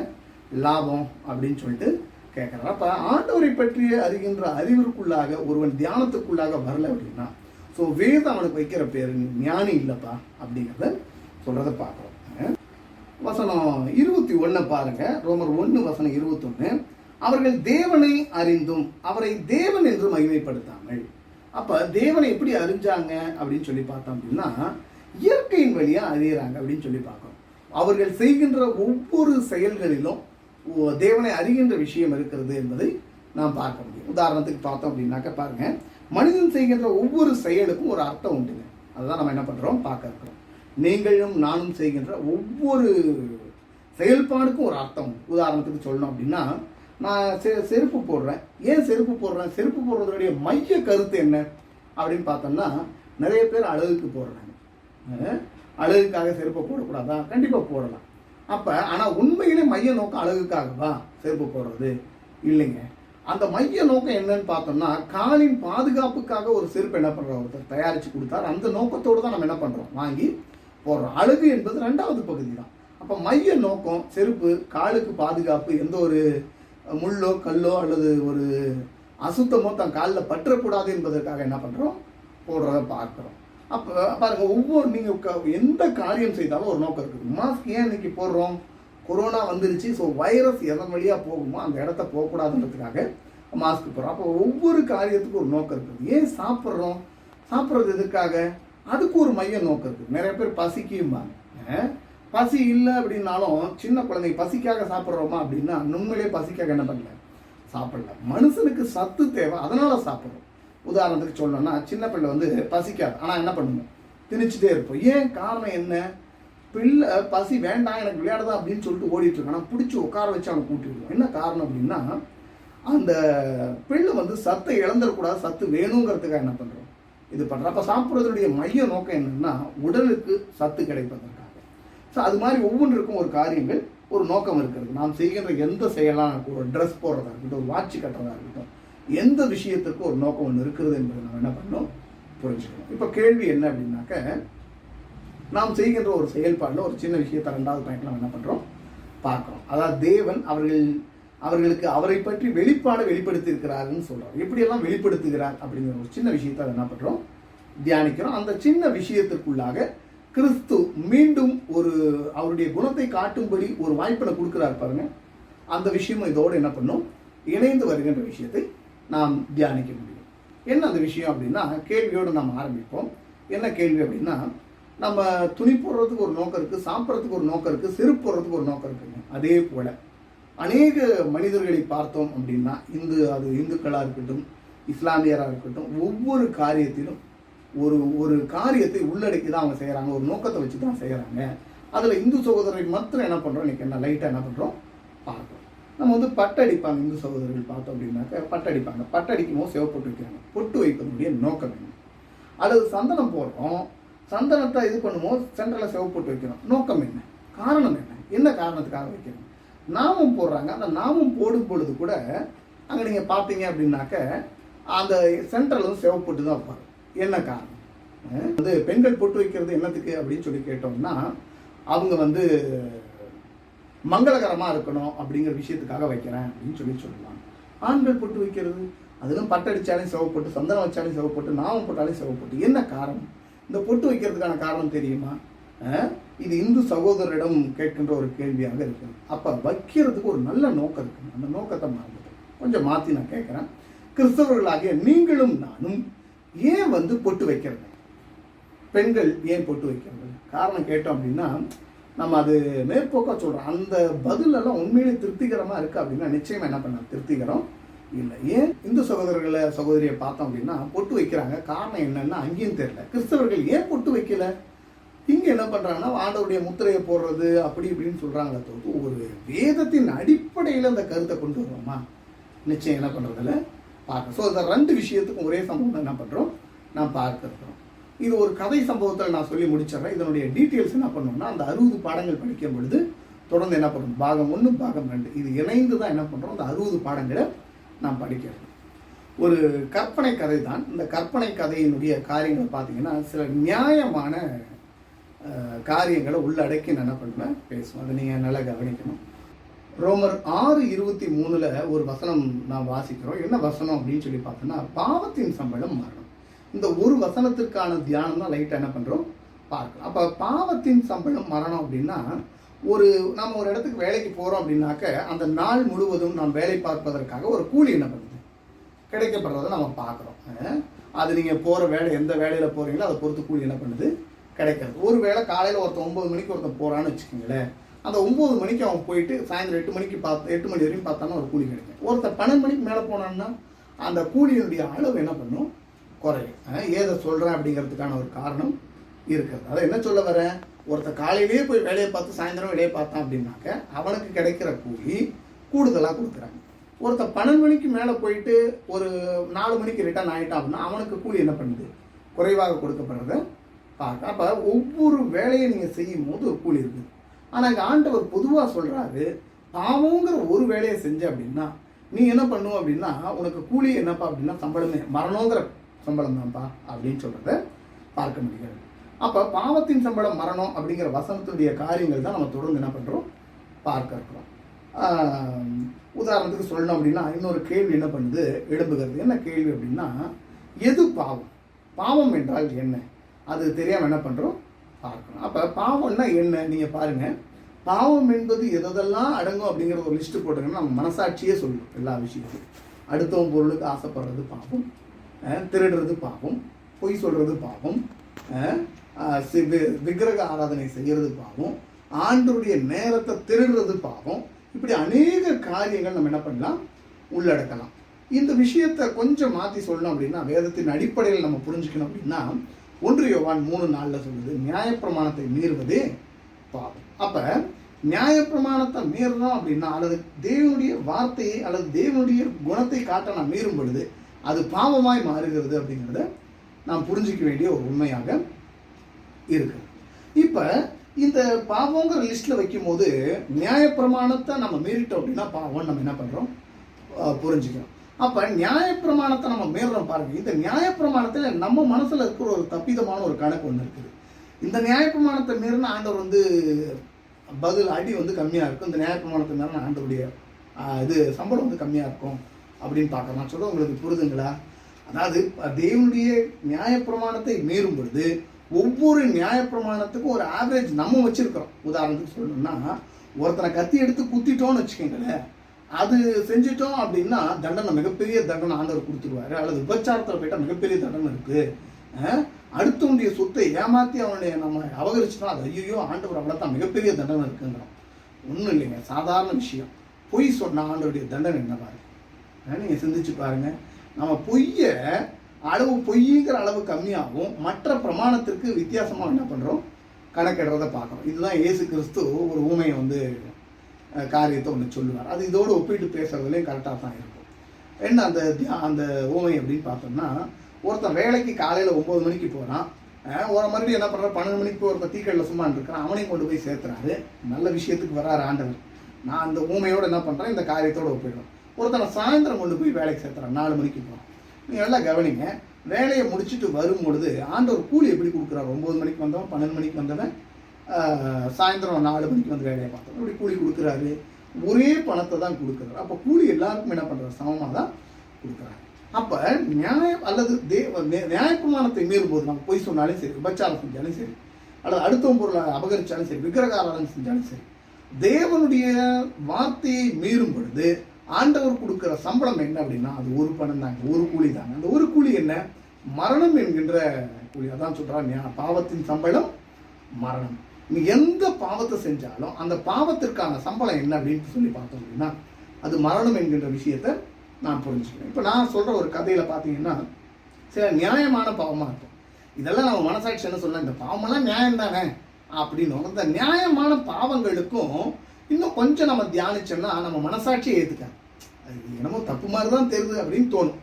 லாபம் அப்படின்னு சொல்லிட்டு கேட்கிறார். அப்ப ஆண்டவரை பற்றி அறிகின்ற அறிவிற்குள்ளாக ஒருவன் தியானத்துக்குள்ளாக வரல அப்படின்னா, ஸோ வேதம் அவனுக்கு வைக்கிற பேரு ஞானி இல்லப்பா அப்படிங்கிறத சொல்றதை பார்க்கிறோம். வசனம் 21 பாருங்க, ரோமர் 1 வசனம் 21, அவர்கள் தேவனை அறிந்தும் அவரை தேவன் என்று மகிமைப்படுத்தாமல். அப்ப தேவனை எப்படி அறிஞ்சாங்க அப்படின்னு சொல்லி பார்த்தோம் அப்படின்னா, இயற்கையின் வழியா அறியறாங்க அப்படின்னு சொல்லி பார்க்கிறோம். அவர்கள் செய்கின்ற ஒவ்வொரு செயல்களிலும் தேவனை அறிகின்ற விஷயம் இருக்கிறது என்பதை நாம் பார்க்க முடியும். உதாரணத்துக்கு பார்த்தோம் அப்படின்னாக்க பாருங்க, மனிதன் செய்கின்ற ஒவ்வொரு செயலுக்கும் ஒரு அர்த்தம் உண்டுங்க. அதுதான் நம்ம என்ன பண்றோம் பார்க்க இருக்கிறோம். நீங்களும் நானும் செய்கின்ற ஒவ்வொரு செயல்பாடுக்கும் ஒரு அர்த்தம். உதாரணத்துக்கு சொல்லணும் அப்படின்னா, நான் செருப்பு போடுறேன். ஏன் செருப்பு போடுறேன்? செருப்பு போடுறதுடைய மைய கருத்து என்ன அப்படின்னு பார்த்தோம்னா, நிறைய பேர் அழகுக்கு போடுறாங்க. அழகுக்காக செருப்பை போடக்கூடாதா? கண்டிப்பா போடலாம். அப்ப ஆனா உண்மையிலே மைய நோக்கம் அழகுக்காகவா செருப்பு போடுறது? இல்லைங்க. அந்த மைய நோக்கம் என்னன்னு பார்த்தோம்னா, காலின் பாதுகாப்புக்காக ஒரு செருப்பு என்ன பண்றோம், ஒருத்தர் தயாரிச்சு கொடுத்தார். அந்த நோக்கத்தோடு தான் நம்ம என்ன பண்றோம், வாங்கி போடுறோம். அழகு என்பது 2வது பகுதி தான். அப்ப மைய நோக்கம் செருப்பு, காலுக்கு பாதுகாப்பு, எந்த ஒரு முள்ளோ கல்லோ அல்லது ஒரு அசுத்தமோ தன் காலில் பற்றக்கூடாது என்பதற்காக என்ன பண்றோம், போடுறத பார்க்கிறோம். அப்ப பாருங்க, ஒவ்வொரு நீங்க எந்த காரியம் செய்தாலும் ஒரு நோக்கம் இருக்குது. மாஸ்க் ஏன் இன்னைக்கு போடுறோம்? கொரோனா வந்துருச்சு, ஸோ வைரஸ் எதன் வழியா போகுமோ அந்த இடத்த போகக்கூடாதுன்றதுக்காக மாஸ்க் போடுறோம். அப்போ ஒவ்வொரு காரியத்துக்கும் ஒரு நோக்கம் இருக்குது. ஏன் சாப்பிட்றோம்? சாப்பிட்றது எதுக்காக? அதுக்கு ஒரு மைய நோக்கம் இருக்குது. நிறைய பேர் பசிக்கும்பாங்க. பசி இல்லை அப்படின்னாலும், சின்ன குழந்தைங்க பசிக்காக சாப்பிட்றோமா அப்படின்னா, உண்மையிலே பசிக்காக என்ன பண்ணல, சாப்பிடல. மனுஷனுக்கு சத்து தேவை, அதனால சாப்பிட்றோம். உதாரணத்துக்கு சொல்லணும்னா, சின்ன பிள்ளை வந்து பசிக்காது, ஆனால் என்ன பண்ணுவோம், திணிச்சுட்டே இருப்போம். ஏன்? காரணம் என்ன? பிள்ளை பசி வேண்டாம் எனக்கு விளையாடுதா அப்படின்னு சொல்லிட்டு ஓடிட்டு இருக்கான். ஆனால் பிடிச்சி உட்கார வச்சு அவனை கூட்டி விடுவோம். என்ன காரணம் அப்படின்னா, அந்த பிள்ளை வந்து சத்தை இழந்துடக்கூடாது, சத்து வேணுங்கிறதுக்காக என்ன பண்ணுறோம், இது பண்ணுறோம். அப்போ சாப்பிட்றதுடைய மைய நோக்கம் என்னன்னா, உடலுக்கு சத்து கிடைப்பதற்காக. ஸோ அது மாதிரி ஒவ்வொன்றுக்கும் ஒரு காரியங்கள், ஒரு நோக்கம் இருக்கிறது. நாம் செய்கின்ற எந்த செயலாக, ஒரு ட்ரெஸ் போடுறதா இருக்கட்டும், ஒரு வாட்ச் கட்டுறதா இருக்கட்டும், எந்த விஷயத்துக்கும் ஒரு நோக்கம் ஒன்று இருக்கிறது என்பதை நம்ம என்ன பண்ணணும், புரிஞ்சுக்கணும். இப்போ கேள்வி என்ன அப்படின்னாக்க, நாம் செய்கின்ற ஒரு செயல்பாடில் ஒரு சின்ன விஷயத்தை 2வது பாயிண்ட்ல நம்ம என்ன பண்ணுறோம் பார்க்குறோம். அதாவது தேவன் அவர்களுக்கு அவரை பற்றி வெளிப்பாடு வெளிப்படுத்தி இருக்கிறாருன்னு சொல்கிறோம். எப்படியெல்லாம் வெளிப்படுத்துகிறார் அப்படிங்கிற ஒரு சின்ன விஷயத்தை என்ன பண்ணுறோம், தியானிக்கிறோம். அந்த சின்ன விஷயத்திற்குள்ளாக கிறிஸ்து மீண்டும் ஒரு அவருடைய குணத்தை காட்டும்படி ஒரு வாய்ப்பினை கொடுக்கிறார் பாருங்க. அந்த விஷயமும் இதோடு என்ன பண்ணும், இணைந்து வருகின்ற விஷயத்தை நாம் தியானிக்க முடியும். என்ன அந்த விஷயம் அப்படின்னா, கேள்வியோடு நம்ம ஆரம்பிப்போம். என்ன கேள்வி அப்படின்னா, நம்ம துணி போடுறதுக்கு ஒரு நோக்கம் இருக்குது, சாப்பிட்றதுக்கு ஒரு நோக்கம் இருக்குது, செருப்பு போடுறதுக்கு ஒரு நோக்கம் இருக்குங்க. அதே போல் அநேக மனிதர்களை பார்த்தோம் அப்படின்னா, அது இந்துக்களாக இருக்கட்டும், இஸ்லாமியராக இருக்கட்டும், ஒவ்வொரு காரியத்திலும் ஒரு காரியத்தை உள்ளடக்கி தான் அவங்க செய்கிறாங்க, ஒரு நோக்கத்தை வச்சு தான் செய்கிறாங்க. அதில் இந்து சகோதரர்கள் மாத்திரம் என்ன பண்ணுறோம், இன்றைக்கி என்ன லைட்டாக என்ன பண்ணுறோம் பார்க்குறோம். நம்ம வந்து பட்டடிப்பாங்க, இந்து சகோதரர்கள் பார்த்தோம் அப்படின்னாக்க பட்டடிப்பாங்க. பட்டடிக்கும் போது சிவப்பொட்டு வைக்கிறாங்க. பொட்டு வைப்பதனுடைய நோக்கம் என்ன? அல்லது சந்தனம் போடுறோம், சந்தனத்தை இது பண்ணும்போது சென்டரில் சிவப்பொட்டு வைக்கிறோம். நோக்கம் என்ன? காரணம் என்ன? என்ன காரணத்துக்காக வைக்கிறோம்? நாமம் போடுறாங்க. அந்த நாமம் போடும் பொழுது கூட அங்கே நீங்கள் பார்த்தீங்க அப்படின்னாக்க அந்த சென்டரில் வந்து சிவப்பொட்டு தான் வைப்பாங்க. என்ன காரணம்? வந்து பெண்கள் பொட்டு வைக்கிறது என்னத்துக்கு அப்படின்னு சொல்லி கேட்டோம்னா, அவங்க வந்து மங்களகரமாக இருக்கணும் அப்படிங்கிற விஷயத்துக்காக வைக்கிறேன் அப்படின்னு சொல்லலாம். ஆண்கள் பொட்டு வைக்கிறது, அதிலும் பட்டடிச்சாலும் சிவப்பொட்டு, சந்தனம் வச்சாலும் சிவப்பொட்டு, நாமம் போட்டாலும் சிவப்பொட்டு. என்ன காரணம்? இந்த பொட்டு வைக்கிறதுக்கான காரணம் தெரியுமா? இது இந்து சகோதரரிடம் கேட்கின்ற ஒரு கேள்வியாக இருக்குது. அப்போ வைக்கிறதுக்கு ஒரு நல்ல நோக்கம் இருக்குது. அந்த நோக்கத்தை மறந்துட்டு கொஞ்சம் மாற்றி நான் கேட்குறேன். கிறிஸ்தவர்களாகிய நீங்களும் நானும் ஏன் வந்து பொட்டு வைக்கிறது? பெண்கள் ஏன் பொட்டு வைக்கிறது? காரணம் கேட்டோம் அப்படின்னா, நம்ம அது மேற்போக்காக சொல்கிறோம். அந்த பதிலெல்லாம் உண்மையிலே திருப்திகரமாக இருக்குது அப்படின்னா நிச்சயமாக என்ன பண்ண திருப்திகரம் இல்லை. ஏன் இந்து சகோதரியை பார்த்தோம் அப்படின்னா பொட்டு வைக்கிறாங்க. காரணம் என்னன்னா அங்கேயும் தெரியல. கிறிஸ்தவர்கள் ஏன் பொட்டு வைக்கல? இங்கே என்ன பண்ணுறாங்கன்னா ஆண்டவருடைய முத்திரையை போடுறது அப்படி இப்படின்னு சொல்கிறாங்களே தவிர்த்து ஒரு வேதத்தின் அடிப்படையில் அந்த கருத்தை கொண்டு வருவோமா? நிச்சயம் என்ன பண்ணுறதில்ல பார்க்க. ஸோ இந்த ரெண்டு விஷயத்துக்கும் ஒரே சம்பவம் என்ன பண்ணுறோம், நான் பார்க்க இருக்கிறோம். இது ஒரு கதை சம்பவத்தில் நான் சொல்லி முடிச்சிடறேன். இதனுடைய டீட்டெயில்ஸ் என்ன பண்ணோம்னா, அந்த 60 பாடங்கள் படிக்கும் பொழுது தொடர்ந்து என்ன பண்ணுறோம், பாகம் 1 பாகம் 2 இது இணைந்து தான் என்ன பண்ணுறோம், அந்த 60 பாடங்களை நான் படிக்கிறேன். ஒரு கற்பனை கதை தான். இந்த கற்பனை கதையினுடைய காரியங்கள் பார்த்தீங்கன்னா சில நியாயமான காரியங்களை உள்ளடக்கி நான் என்ன பண்ணுவேன் பேசுவேன். அதை நீங்கள் நல்லா கவனிக்கணும். ரோமர் 6:23 ஒரு வசனம் நான் வாசிக்கிறோம். என்ன வசனம் அப்படின்னு சொல்லி பார்த்தோன்னா, பாவத்தின் சம்பளம் மரணம். இந்த ஒரு வசனத்திற்கான தியானம் தான் லைட்டாக என்ன பண்ணுறோம் பார்க்கலாம். அப்போ பாவத்தின் சம்பளம் மரணம் அப்படின்னா, நம்ம ஒரு இடத்துக்கு வேலைக்கு போகிறோம் அப்படின்னாக்க அந்த நாள் முழுவதும் நாம் வேலை பார்ப்பதற்காக ஒரு கூலி என்ன பண்ணுது கிடைக்கப்படுறதை நம்ம பார்க்குறோம். அது நீங்கள் போகிற வேலை எந்த வேலையில் போகிறீங்களோ அதை பொறுத்து கூலி என்ன பண்ணுது கிடைக்கிறது. ஒரு வேளை காலையில் ஒருத்தன் 9 மணிக்கு ஒருத்தன் போகிறான்னு வச்சுக்கோங்களேன். அந்த 9 மணிக்கு அவன் போயிட்டு சாயந்தரம் 8 மணி வரைக்கும் பார்த்தானா ஒரு கூலி கிடைக்கும். ஒருத்தன் 12 மணிக்கு மேலே போனான்னா அந்த கூலியினுடைய அளவு என்ன பண்ணும், குறையும். ஏதை சொல்கிறேன் அப்படிங்கிறதுக்கான ஒரு காரணம் இருக்கிறது. அதை என்ன சொல்ல வரேன், ஒருத்தர் காலையிலேயே போய் வேலையை பார்த்து சாயந்தரம் வேலையை பார்த்தான் அப்படின்னாக்க அவனுக்கு கிடைக்கிற கூலி கூடுதலாக கொடுக்குறாங்க. ஒருத்தர் 12 மணிக்கு மேலே போயிட்டு ஒரு 4 மணிக்கு ரிட்டர்ன் ஆகிட்டான் அப்படின்னா அவனுக்கு கூலி என்ன பண்ணுது, குறைவாக கொடுக்கப்படுறத பார்க்க. அப்போ ஒவ்வொரு வேலையை நீங்கள் செய்யும் போது ஒரு கூலி இருக்குது. ஆனால் இங்கே ஆண்டவர் பொதுவாக சொல்கிறாரு, பாவங்கிற ஒரு வேலையை செஞ்ச அப்படின்னா நீ என்ன பண்ணுவோம் அப்படின்னா உனக்கு கூலி என்னப்பா அப்படின்னா சம்பளமே மரணங்கிற சம்பளம் தான்ப்பா அப்படின்னு சொல்கிறத பார்க்க முடியாது. அப்போ பாவத்தின் சம்பளம் மரணம் அப்படிங்கிற வசனத்துடைய காரியங்கள் தான் நம்ம தொடர்ந்து என்ன பண்ணுறோம் பார்க்க இருக்கிறோம். உதாரணத்துக்கு சொல்லணும் அப்படின்னா இன்னொரு கேள்வி என்ன பண்ணுது எழுப்புகிறது. என்ன கேள்வி அப்படின்னா, எது பாவம், பாவம் என்றால் என்ன, அது தெரியாமல் என்ன பண்ணுறோம் பார்க்கணும். அப்போ பாவம்னா என்ன நீங்கள் பாருங்கள். பாவம் என்பது எதெல்லாம் அடங்கும் அப்படிங்கிற ஒரு லிஸ்ட்டு போட்டுங்கன்னா நம்ம மனசாட்சியே சொல்லும் எல்லா விஷயத்தையும். அடுத்தவன் பொருளுக்கு ஆசைப்படுறது பாவம், திருடுறது பாவம், பொய் சொல்கிறது பாவம், விக்கிரக ஆராதனை செய்கிறது பாவம், ஆண்டவருடைய நேரத்தை திருடுறது பாவம். இப்படி அநேக காரியங்கள் நம்ம என்ன பண்ணலாம் உள்ளடக்கலாம். இந்த விஷயத்தை கொஞ்சம் மாற்றி சொல்லணும் அப்படின்னா வேதத்தின் அடிப்படையில் நம்ம புரிஞ்சுக்கணும் அப்படின்னா 1 யோவான் 3:4 சொல்லுது, நியாயப்பிரமாணத்தை மீறுவதே பாவம். அப்போ நியாயப்பிரமாணத்தை மீறணும் அப்படின்னா அல்லது தேவனுடைய வார்த்தையை அல்லது தேவனுடைய குணத்தை காட்ட நான் மீறும் பொழுது அது பாவமாய் மாறுகிறது அப்படிங்கிறத நாம் புரிஞ்சிக்க வேண்டிய ஒரு உண்மையாக இருக்கு. இப்போ இந்த பாவங்கிற லிஸ்ட்டில் வைக்கும் போது நியாயப்பிரமாணத்தை நம்ம மீறிட்டோம் அப்படின்னா பாவம் நம்ம என்ன பண்ணுறோம் புரிஞ்சுக்கிறோம். அப்போ நியாயப்பிரமாணத்தை நம்ம மீறுறோம் பாருங்கள். இந்த நியாயப்பிரமாணத்தில் நம்ம மனசில் இருக்கிற ஒரு தப்பிதமான ஒரு கணக்கு ஒன்று இருக்குது. இந்த நியாயப்பிரமாணத்தை மீறினா ஆண்டவர் வந்து பதில் அடி வந்து கம்மியாக இருக்கும், இந்த நியாயப்பிரமாணத்தை மீறினா ஆண்டவருடைய இது சம்பளம் வந்து கம்மியாக இருக்கும் அப்படின்னு பார்க்கலாம். சொல்ல உங்களுக்கு புரிதுங்களா? அதாவது தேவனுடைய நியாயப்பிரமாணத்தை மீறும் பொழுது ஒவ்வொரு நியாயப்பிரமாணத்துக்கும் ஒரு ஆவரேஜ் நம்ம வச்சிருக்கிறோம். உதாரணத்துக்கு சொல்லணும்னா ஒருத்தனை கத்தி எடுத்து குத்திட்டோன்னு வச்சுக்கோங்களேன், அது செஞ்சிட்டோம் அப்படின்னா தண்டனை, மிகப்பெரிய தண்டனை ஆண்டவர் கொடுத்துருவாரு. அல்லது விபச்சாரத்தில் போயிட்டால் மிகப்பெரிய தண்டனை இருக்குது. அடுத்தவனுடைய சொத்தை ஏமாற்றி அவனுடைய நம்ம அபகரிச்சுட்டோம், அது ஐயோ ஆண்டவர் அவ்வளோதான் மிகப்பெரிய தண்டனை இருக்குங்கிறோம். ஒன்றும் இல்லைங்க, சாதாரண விஷயம். பொய் சொன்ன ஆண்டவருடைய தண்டனை என்ன பாருங்க. நீங்கள் சிந்திச்சு பாருங்க. நம்ம பொய்யை அளவு, பொய்ங்கிற அளவு கம்மியாகவும் மற்ற பிரமாணத்திற்கு வித்தியாசமாக என்ன பண்ணுறோம், கணக்கிடுறதை பார்க்குறோம். இதுதான் இயேசு கிறிஸ்து ஒரு ஊமையை காரியத்தை ஒன்று சொல்லுவார். அது இதோடு ஒப்பிட்டு பேசுறதுலேயும் கரெக்டாக தான் இருக்கும். என்ன அந்த ஊமை அப்படின்னு பார்த்தோம்னா, ஒருத்தன் வேலைக்கு காலையில் 9 மணிக்கு போகிறான், ஒரு மறுபடியும் என்ன பண்ணுறான் 12 மணிக்கு ஒருத்தன் தீக்கடையில் சும்மா இருக்கிறான், அவனையும் கொண்டு போய் சேர்த்துறாரு. நல்ல விஷயத்துக்கு வராரு ஆண்டவர். நான் அந்த ஊமையோடு என்ன பண்ணுறேன், இந்த காரியத்தோடு ஒப்பிடுறேன். ஒருத்தனை சாயந்தரம் கொண்டு போய் வேலைக்கு சேர்த்துறான், 4 மணிக்கு போகிறான். நீங்கள் நல்லா கவனிங்க, வேலையை முடிச்சுட்டு வரும்பொழுது ஆண்டவர் கூலி எப்படி கொடுக்குறாரு? 9 மணிக்கு வந்தவன், 12 மணிக்கு வந்தவன், சாயந்தரம் 4 மணிக்கு வந்து வேலையை பார்த்தோம், இப்படி கூலி கொடுக்குறாரு. ஒரே பணத்தை தான் கொடுக்குறாரு. அப்போ கூலி எல்லாருக்கும் என்ன பண்ணுறாரு, சமமாக தான் கொடுக்குறாரு. அப்போ நியாயம் அல்லது நியாயப்பிரமாணத்தை மீறும்போது நம்ம பொய் சொன்னாலும் சரி, விபச்சாரம் செஞ்சாலும் சரி, அல்லது அடுத்தவன் பொருளை அபகரித்தாலும் சரி, விக்கிரகாராதனை செஞ்சாலும் சரி, தேவனுடைய வார்த்தையை மீறும் பொழுது ஆண்டவர் கொடுக்குற சம்பளம் என்ன அப்படின்னா அது ஒரு பணம் தாங்க, ஒரு கூலி தாங்க. அந்த ஒரு கூலி என்ன, மரணம் என்கின்ற கூலி. அதான் சொல்றாங்க, பாவத்தின் சம்பளம் மரணம். நீ எந்த பாவத்தை செஞ்சாலும் அந்த பாவத்திற்கான சம்பளம் என்ன அப்படின்னு சொல்லி பார்த்தோம் அப்படின்னா அது மரணம் என்கின்ற விஷயத்தை நான் புரிஞ்சுக்கிறேன். இப்போ நான் சொல்ற ஒரு கதையில பார்த்தீங்கன்னா சில நியாயமான பாவமா இருக்கும். இதெல்லாம் நம்ம மனசாட்சி என்ன சொல்ல, இந்த பாவமெல்லாம் நியாயம் தானே அப்படின்னு. அந்த நியாயமான பாவங்களுக்கும் இன்னும் கொஞ்சம் நம்ம தியானிச்சோம்னா நம்ம மனசாட்சியை ஏற்றுக்காது. அது என்னமோ தப்பு மாதிரி தான் தெரியுது அப்படின்னு தோணும்.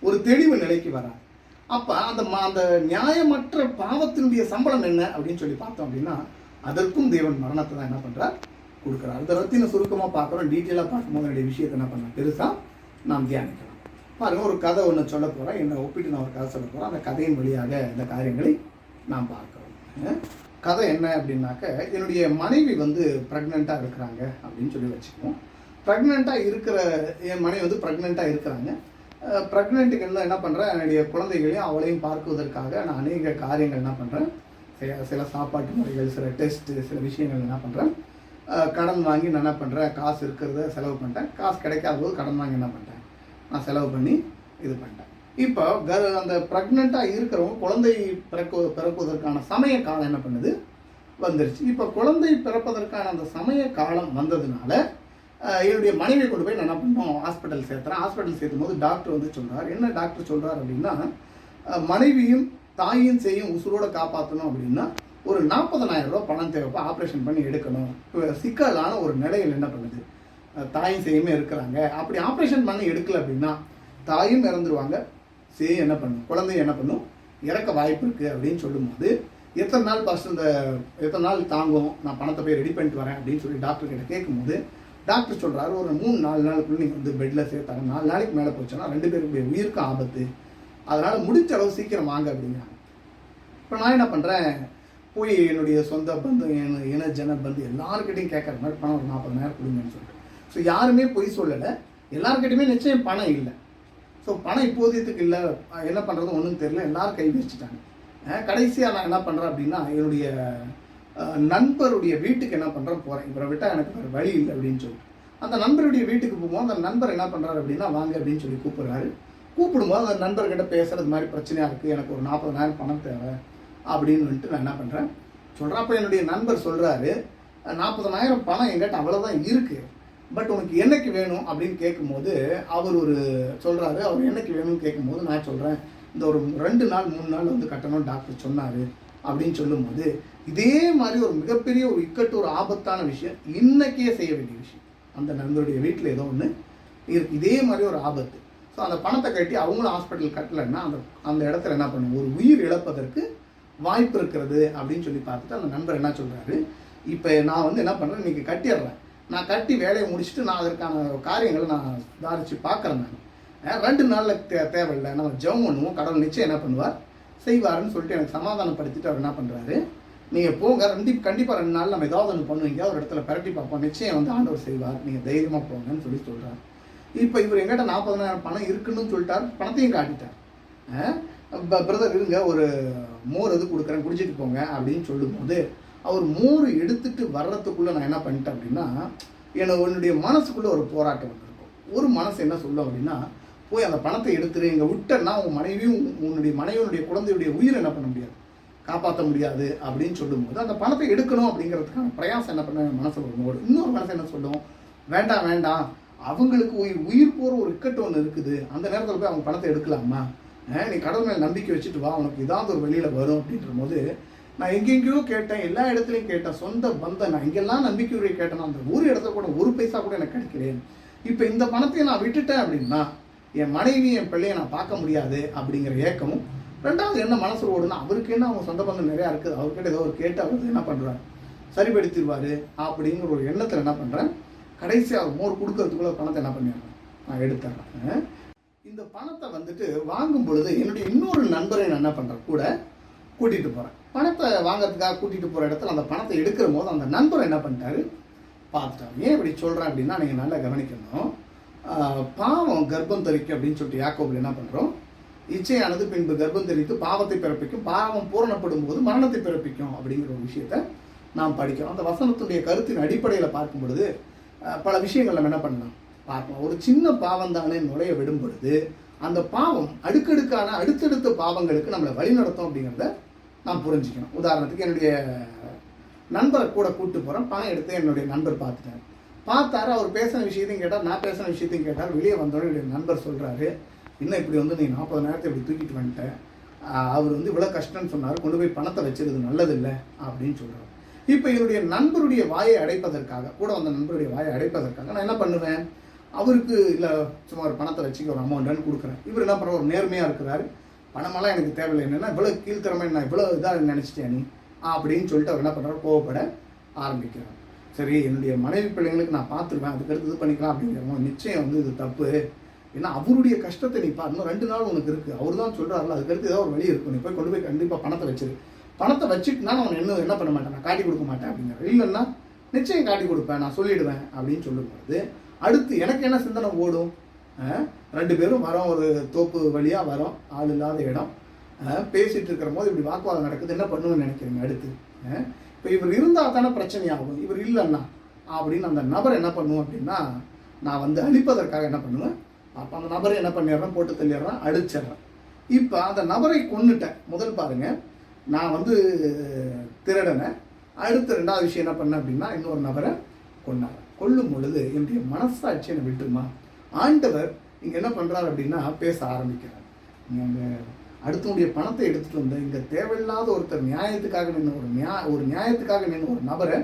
ஒரு தெளிவு நிலைக்கு வராது. அப்போ அந்த நியாயமற்ற பாவத்தினுடைய சம்பளம் என்ன அப்படின்னு சொல்லி பார்த்தோம் அப்படின்னா அதற்கும் தேவன் மரணத்தை தான் என்ன பண்ணுறார், கொடுக்குறார். அதை பற்றி சுருக்கமாக பார்க்குறோம். டீட்டெயிலாக பார்க்கும்போது என்னுடைய விஷயத்தை என்ன பண்ணலாம், பெருசாக நாம் தியானிக்கலாம். பாருங்கள், ஒரு கதை ஒன்று சொல்ல போகிறேன், என்னை ஒப்பிட்டு நான் ஒரு கதை சொல்ல போகிறேன். அந்த கதையின் வழியாக இந்த காரியங்களை நாம் பார்க்குறோம். கதை என்ன அப்படின்னாக்க, என்னுடைய மனைவி ப்ரெக்னெண்ட்டாக இருக்கிறாங்க அப்படின்னு சொல்லி வச்சுக்குவோம். ப்ரெக்னெண்ட்டாக இருக்கிற என் மனைவி ப்ரெக்னெண்ட்டாக இருக்கிறாங்க. ப்ரெக்னெண்ட்டுக்கு என்ன பண்ணுறேன், என்னுடைய குழந்தைகளையும் அவளையும் பார்க்குவதற்காக நான் அநேக காரியங்கள் என்ன பண்ணுறேன், சில சாப்பாட்டு முறைகள், சில டெஸ்ட்டு, சில விஷயங்கள் என்ன பண்ணுறேன், கடன் வாங்கி நான் என்ன பண்ணுறேன், காசு இருக்கிறத செலவு பண்ணிட்டேன். காசு கிடைக்காத போது கடன் வாங்கி என்ன பண்ணிட்டேன், நான் செலவு பண்ணி இது பண்ணிட்டேன். இப்போ அந்த ப்ரெக்னெண்ட்டாக இருக்கிறவங்க குழந்தை பிறக்குவதற்கான சமய காலம் என்ன பண்ணுது, வந்துருச்சு. இப்போ குழந்தை பிறப்பதற்கான அந்த சமய காலம் வந்ததுனால என்னுடைய மனைவியை கொண்டு போய் நான் என்ன பண்ணோம், ஹாஸ்பிட்டல் சேர்த்துறேன். ஹாஸ்பிட்டல் சேர்த்தும் போது டாக்டர் சொல்கிறார். என்ன டாக்டர் சொல்கிறார் அப்படின்னா, மனைவியும் தாயும் செய்யும் உசுரோட காப்பாற்றணும் அப்படின்னா ஒரு 40,000 ரூபா பணம் தேவைப்போ ஆப்ரேஷன் பண்ணி எடுக்கணும். இப்போ சிக்கலான ஒரு நிலையில் என்ன பண்ணுது, தாயும் செய்யுமே இருக்கிறாங்க. அப்படி ஆப்ரேஷன் பண்ணி எடுக்கல அப்படின்னா தாயும் இறந்துருவாங்க, செய்யும் என்ன பண்ணும், குழந்தையும் என்ன பண்ணும், இறக்க வாய்ப்பு இருக்குது அப்படின்னு சொல்லும்போது எத்தனை நாள் தாங்கும், நான் பணத்தை போய் ரெடி பண்ணிட்டு வரேன் அப்படின்னு சொல்லி டாக்டர் கிட்ட கேட்கும்போது டாக்டர் சொல்கிறாரு, ஒரு 3-4 நாளுக்குள்ள நீங்கள் பெட்டில் சேர்த்தாங்க. 4 நாளைக்கு மேலே போச்சுன்னா 2 பேருக்குடைய உயிருக்கு ஆபத்து, அதனால் முடிஞ்ச அளவு சீக்கிரம் வாங்க அப்படிங்கிறாங்க. இப்போ நான் என்ன பண்ணுறேன், போய் என்னுடைய சொந்த பந்து, இன ஜன பந்து எல்லாருக்கிட்டையும் கேட்குற மாதிரி பணம் ஒரு 40,000 கொடுங்கன்னு சொல்லிட்டு. ஸோ யாருமே பொய் சொல்லலை, எல்லாருக்கிட்டையுமே நிச்சயம் பணம் இல்லை. ஸோ பணம் இப்போதையத்துக்கு இல்லை, என்ன பண்ணுறது ஒன்றும் தெரியல, எல்லாரும் கை வச்சுட்டாங்க. கடைசியாக நான் என்ன பண்ணுறேன் அப்படின்னா என்னுடைய நண்பருடைய வீட்டுக்கு என்ன பண்ணுறேன் போகிறேன். இவரை விட்டால் எனக்கு வேறு வழி இல்லை அப்படின்னு சொல்லிட்டு அந்த நண்பருடைய வீட்டுக்கு போகும்போது அந்த நண்பர் என்ன பண்ணுறாரு அப்படின்னா வாங்க அப்படின்னு சொல்லி கூப்பிட்றாரு. கூப்பிடும்போது அந்த நண்பர்கிட்ட பேசுகிறது மாதிரி பிரச்சனையாக இருக்குது, எனக்கு ஒரு 40,000 பணம் தேவை அப்படின்னு வந்துட்டு நான் என்ன பண்ணுறேன் சொல்கிறேன். அப்போ என்னுடைய நண்பர் சொல்கிறாரு, 40,000 பணம் எங்கிட்ட அவ்வளோதான் இருக்குது, பட் உனக்கு என்னைக்கு வேணும் அப்படின்னு கேட்கும்போது அவர் சொல்கிறாரு. அவர் என்னைக்கு வேணும்னு கேட்கும்போது நான் சொல்கிறேன், இந்த ஒரு 2 நாள் 3 நாள் கட்டணும் டாக்டர் சொன்னார் அப்படின்னு சொல்லும்போது இதே மாதிரி ஒரு மிகப்பெரிய ஒரு இக்கட்டு, ஒரு ஆபத்தான விஷயம், இன்னைக்கே செய்ய வேண்டிய விஷயம். அந்த நண்பருடைய வீட்டில் ஏதோ ஒன்று இருக்கு, இதே மாதிரி ஒரு ஆபத்து. ஸோ அந்த பணத்தை கட்டி அவங்களும் ஹாஸ்பிட்டல் கட்டலைன்னா அந்த இடத்துல என்ன பண்ணும், ஒரு உயிர் இழப்பதற்கு வாய்ப்பு இருக்கிறது அப்படின்னு சொல்லி பார்த்துட்டு அந்த நண்பர் என்ன சொல்கிறாரு, இப்போ நான் என்ன பண்ணுறேன், இன்றைக்கி கட்டிடுறேன், நான் கட்டி வேலையை முடிச்சுட்டு நான் அதற்கான காரியங்களை நான் தாரித்து பார்க்குறேன். நான் 2 நாளில் தேவையில்லை, நம்ம ஜெபம் பண்ணுவோம், கடவுள் நிச்சயம் என்ன பண்ணுவார், செய்வாருன்னு சொல்லிட்டு எனக்கு சமாதானப்படுத்திட்டு அவர் என்ன பண்ணுறாரு, நீங்கள் போங்க, கண்டிப்பாக 2 நாள் நம்ம ஏதாவது ஒன்று பண்ணுவீங்க, ஒரு இடத்துல பரட்டி பார்ப்போம், நிச்சயம் ஆண்டவர் செய்வார், நீங்கள் தைரியமாக போங்கன்னு சொல்கிறார். இப்போ இவர் எங்கிட்ட 40,000 பணம் இருக்குன்னு சொல்லிட்டார், பணத்தையும் காட்டிட்டார். பிரதர் இருங்க, ஒரு மோர் கொடுக்குறேன், குடிச்சிட்டு போங்க அப்படின்னு சொல்லும்போது அவர் மோர் எடுத்துட்டு வர்றதுக்குள்ளே நான் என்ன பண்ணிட்டேன் அப்படின்னா என்னுடைய மனசுக்குள்ளே ஒரு போராட்டம் வந்திருக்கும். ஒரு மனசு என்ன சொல்லும் அப்படின்னா, போய் அந்த பணத்தை எடுத்துரு, இங்கே விட்டன்னா உன் மனைவியும் உன்னுடைய மனைவியுடைய குழந்தையுடைய உயிரை என்ன பண்ண முடியாது, காப்பாற்ற முடியாது அப்படின்னு சொல்லும்போது அந்த பணத்தை எடுக்கணும் அப்படிங்கிறதுக்கான பிரயாசம் என்ன பண்ண மனசில் ஒரு இன்னொரு மனசு என்ன சொல்லும், வேண்டாம் வேண்டாம், அவங்களுக்கு உயிர் போகிற ஒரு இக்கட்டு ஒன்று இருக்குது, அந்த நேரத்தில் போய் அவங்க பணத்தை எடுக்கலாமா, நீ கடவுள் மேலே நம்பிக்கை வச்சுட்டு வா, உனக்கு ஏதாவது ஒரு வெளியில் வரும் அப்படின்ற போது, நான் எங்கெங்கேயோ கேட்டேன், எல்லா இடத்துலையும் கேட்டேன், சொந்த பந்தம் நான் எங்கெல்லாம் நம்பிக்கையுடைய கேட்டேன், அந்த ஒரு இடத்துல கூட ஒரு பைசா கூட எனக்கு கிடைக்கிறேன். இப்போ இந்த பணத்தை நான் விட்டுட்டேன் அப்படின்னா என் மனைவி என் பிள்ளையை நான் பார்க்க முடியாது அப்படிங்கிற ஏக்கமும், ரெண்டாவது என்ன மனசு ஓடுனா, அவருக்கு என்ன அவங்க சொந்த பந்தம் நிறையா இருக்குது, அவர்கிட்ட ஏதோ ஒரு கேட்டு அவருக்கு என்ன பண்ணுறாரு, சரிப்படுத்திடுவார் அப்படிங்கிற ஒரு எண்ணத்தில் என்ன பண்ணுறேன், கடைசியாக மோர் கொடுக்கறதுக்குள்ள பணத்தை என்ன பண்ணிடுறேன், நான் எடுத்துறேன். இந்த பணத்தை வந்துட்டு வாங்கும் பொழுது என்னுடைய இன்னொரு நண்பரை நான் என்ன பண்ணுறேன், கூட கூட்டிகிட்டு போகிறேன். பணத்தை வாங்கிறதுக்காக கூட்டிகிட்டு போகிற இடத்துல அந்த பணத்தை எடுக்கிற போது அந்த நண்பர் என்ன பண்ணிட்டாரு, பார்த்துட்டாரு. ஏன் இப்படி சொல்கிறேன் அப்படின்னா, நீங்கள் நல்லா கவனிக்கணும். பாவம் கர்ப்பம் தரிக்கும் அப்படின்னு சொல்லிட்டு யாக்கோபில் என்ன பண்ணுறோம், இச்சையானது பின்பு கர்ப்பம் தெரிவித்து பாவத்தை பிறப்பிக்கும், பாவம் பூரணப்படும் போது மரணத்தை பிறப்பிக்கும் அப்படிங்கிற ஒரு விஷயத்தை நாம் படிக்கிறோம். அந்த வசனத்துடைய கருத்தின் அடிப்படையில் பார்க்கும் பொழுது பல விஷயங்கள் நம்ம என்ன பண்ணலாம் பார்க்கலாம். ஒரு சின்ன பாவம் தானே நுழைய விடும் பொழுது அந்த பாவம் அடுக்கடுக்கான அடுத்தடுத்த பாவங்களுக்கு நம்மளை வழிநடத்தும் அப்படிங்கிறத நான் புரிஞ்சுக்கணும். உதாரணத்துக்கு என்னுடைய நண்பரை கூட கூப்பிட்டு போகிறேன், பணம் எடுத்து என்னுடைய நண்பர் பார்த்தாரு, அவர் பேசின விஷயத்தையும் கேட்டார், நான் பேசின விஷயத்தையும் கேட்டார். வெளியே வந்தோடனே என்னுடைய நண்பர் சொல்கிறாரு, இன்னும் இப்படி வந்து நீ 40,000 இப்படி தூக்கிட்டு வந்துட்டேன், அவர் வந்து இவ்வளோ கஷ்டம்னு சொன்னார், கொண்டு போய் பணத்தை வச்சிருது நல்லதில்லை அப்படின்னு சொல்கிறார். இப்போ என்னுடைய நண்பருடைய வாயை அடைப்பதற்காக, கூட வந்த நண்பருடைய வாயை அடைப்பதற்காக நான் என்ன பண்ணுவேன், அவருக்கு இல்லை சும்மா ஒரு பணத்தை வச்சுக்க ஒரு அமௌண்ட்டுன்னு கொடுக்குறேன். இவர் என்ன பண்ணுற, ஒரு நேர்மையாக இருக்கிறாரு, பணமெல்லாம் எனக்கு தேவையில்லை, என்னென்னா இவ்வளோ கீழ்த்திறமை, நான் இவ்வளோ இதாக நினச்சிட்டேன் நீ அப்படின்னு சொல்லிட்டு அவர் என்ன பண்ணுறாரு, கோவப்பட ஆரம்பிக்கிறார். சரி, என்னுடைய மனைவி பிள்ளைங்களுக்கு நான் பார்த்துருவேன், அதுக்கடுத்து இது பண்ணிக்கலாம் அப்படிங்கிறவங்க நிச்சயம் வந்து இது தப்பு. ஏன்னா அவருடைய கஷ்டத்தை நீ இன்னும் 2 நாள் உனக்கு இருக்குது, அவர் தான் சொல்கிறாருல, அதுக்கடுத்து ஏதோ ஒரு வழி இருக்கும், நீ போய் கொண்டு போய் கண்டிப்பாக பணத்தை வச்சிரு, பணத்தை வச்சுட்டுனா அவன் என்ன பண்ண மாட்டேன், நான் காட்டி கொடுக்க மாட்டேன் அப்படிங்கிற, இல்லைன்னா நிச்சயம் காட்டி கொடுப்பேன், நான் சொல்லிவிடுவேன் அப்படின்னு சொல்லும்போது அடுத்து எனக்கு என்ன சிந்தனை ஓடும், 2 பேரும் வரோம், ஒரு தோப்பு வழியாக வரோம், ஆள் இல்லாத இடம், பேசிகிட்டு இருக்கிற போது இப்படி வாக்குவாதம் நடக்குது, என்ன பண்ணுவேன்னு நினைக்கிறீங்க அடுத்து. இப்போ இவர் இருந்தால் தானே பிரச்சனையாகும், இவர் இல்லைன்னா அப்படின்னு அந்த நபர் என்ன பண்ணுவோம் அப்படின்னா, நான் வந்து அழிப்பதற்காக என்ன பண்ணுவேன், அப்போ அந்த நபரை என்ன பண்ணிடுறேன், போட்டு தள்ளிடுறேன், அடிச்சிடுறேன். இப்போ அந்த நபரை கொன்னுட்டேன். முதல் பாருங்க, நான் வந்து திருடனை, அடுத்த 2வது விஷயம் என்ன பண்ணேன் அப்படின்னா, இன்னொரு நபரை கொண்டார். கொல்லும் பொழுது என்னுடைய மனசாட்சி என்னை விட்டுருமா, ஆண்டவர் இங்கே என்ன பண்ணுறாரு அப்படின்னா பேச ஆரம்பிக்கிறார். நீங்கள் அடுத்தவனுடைய பணத்தை எடுத்துகிட்டு வந்து இங்கே தேவையில்லாத ஒருத்தர் நியாயத்துக்காக நின்று ஒரு நியாயத்துக்காக நின்று ஒரு நபரை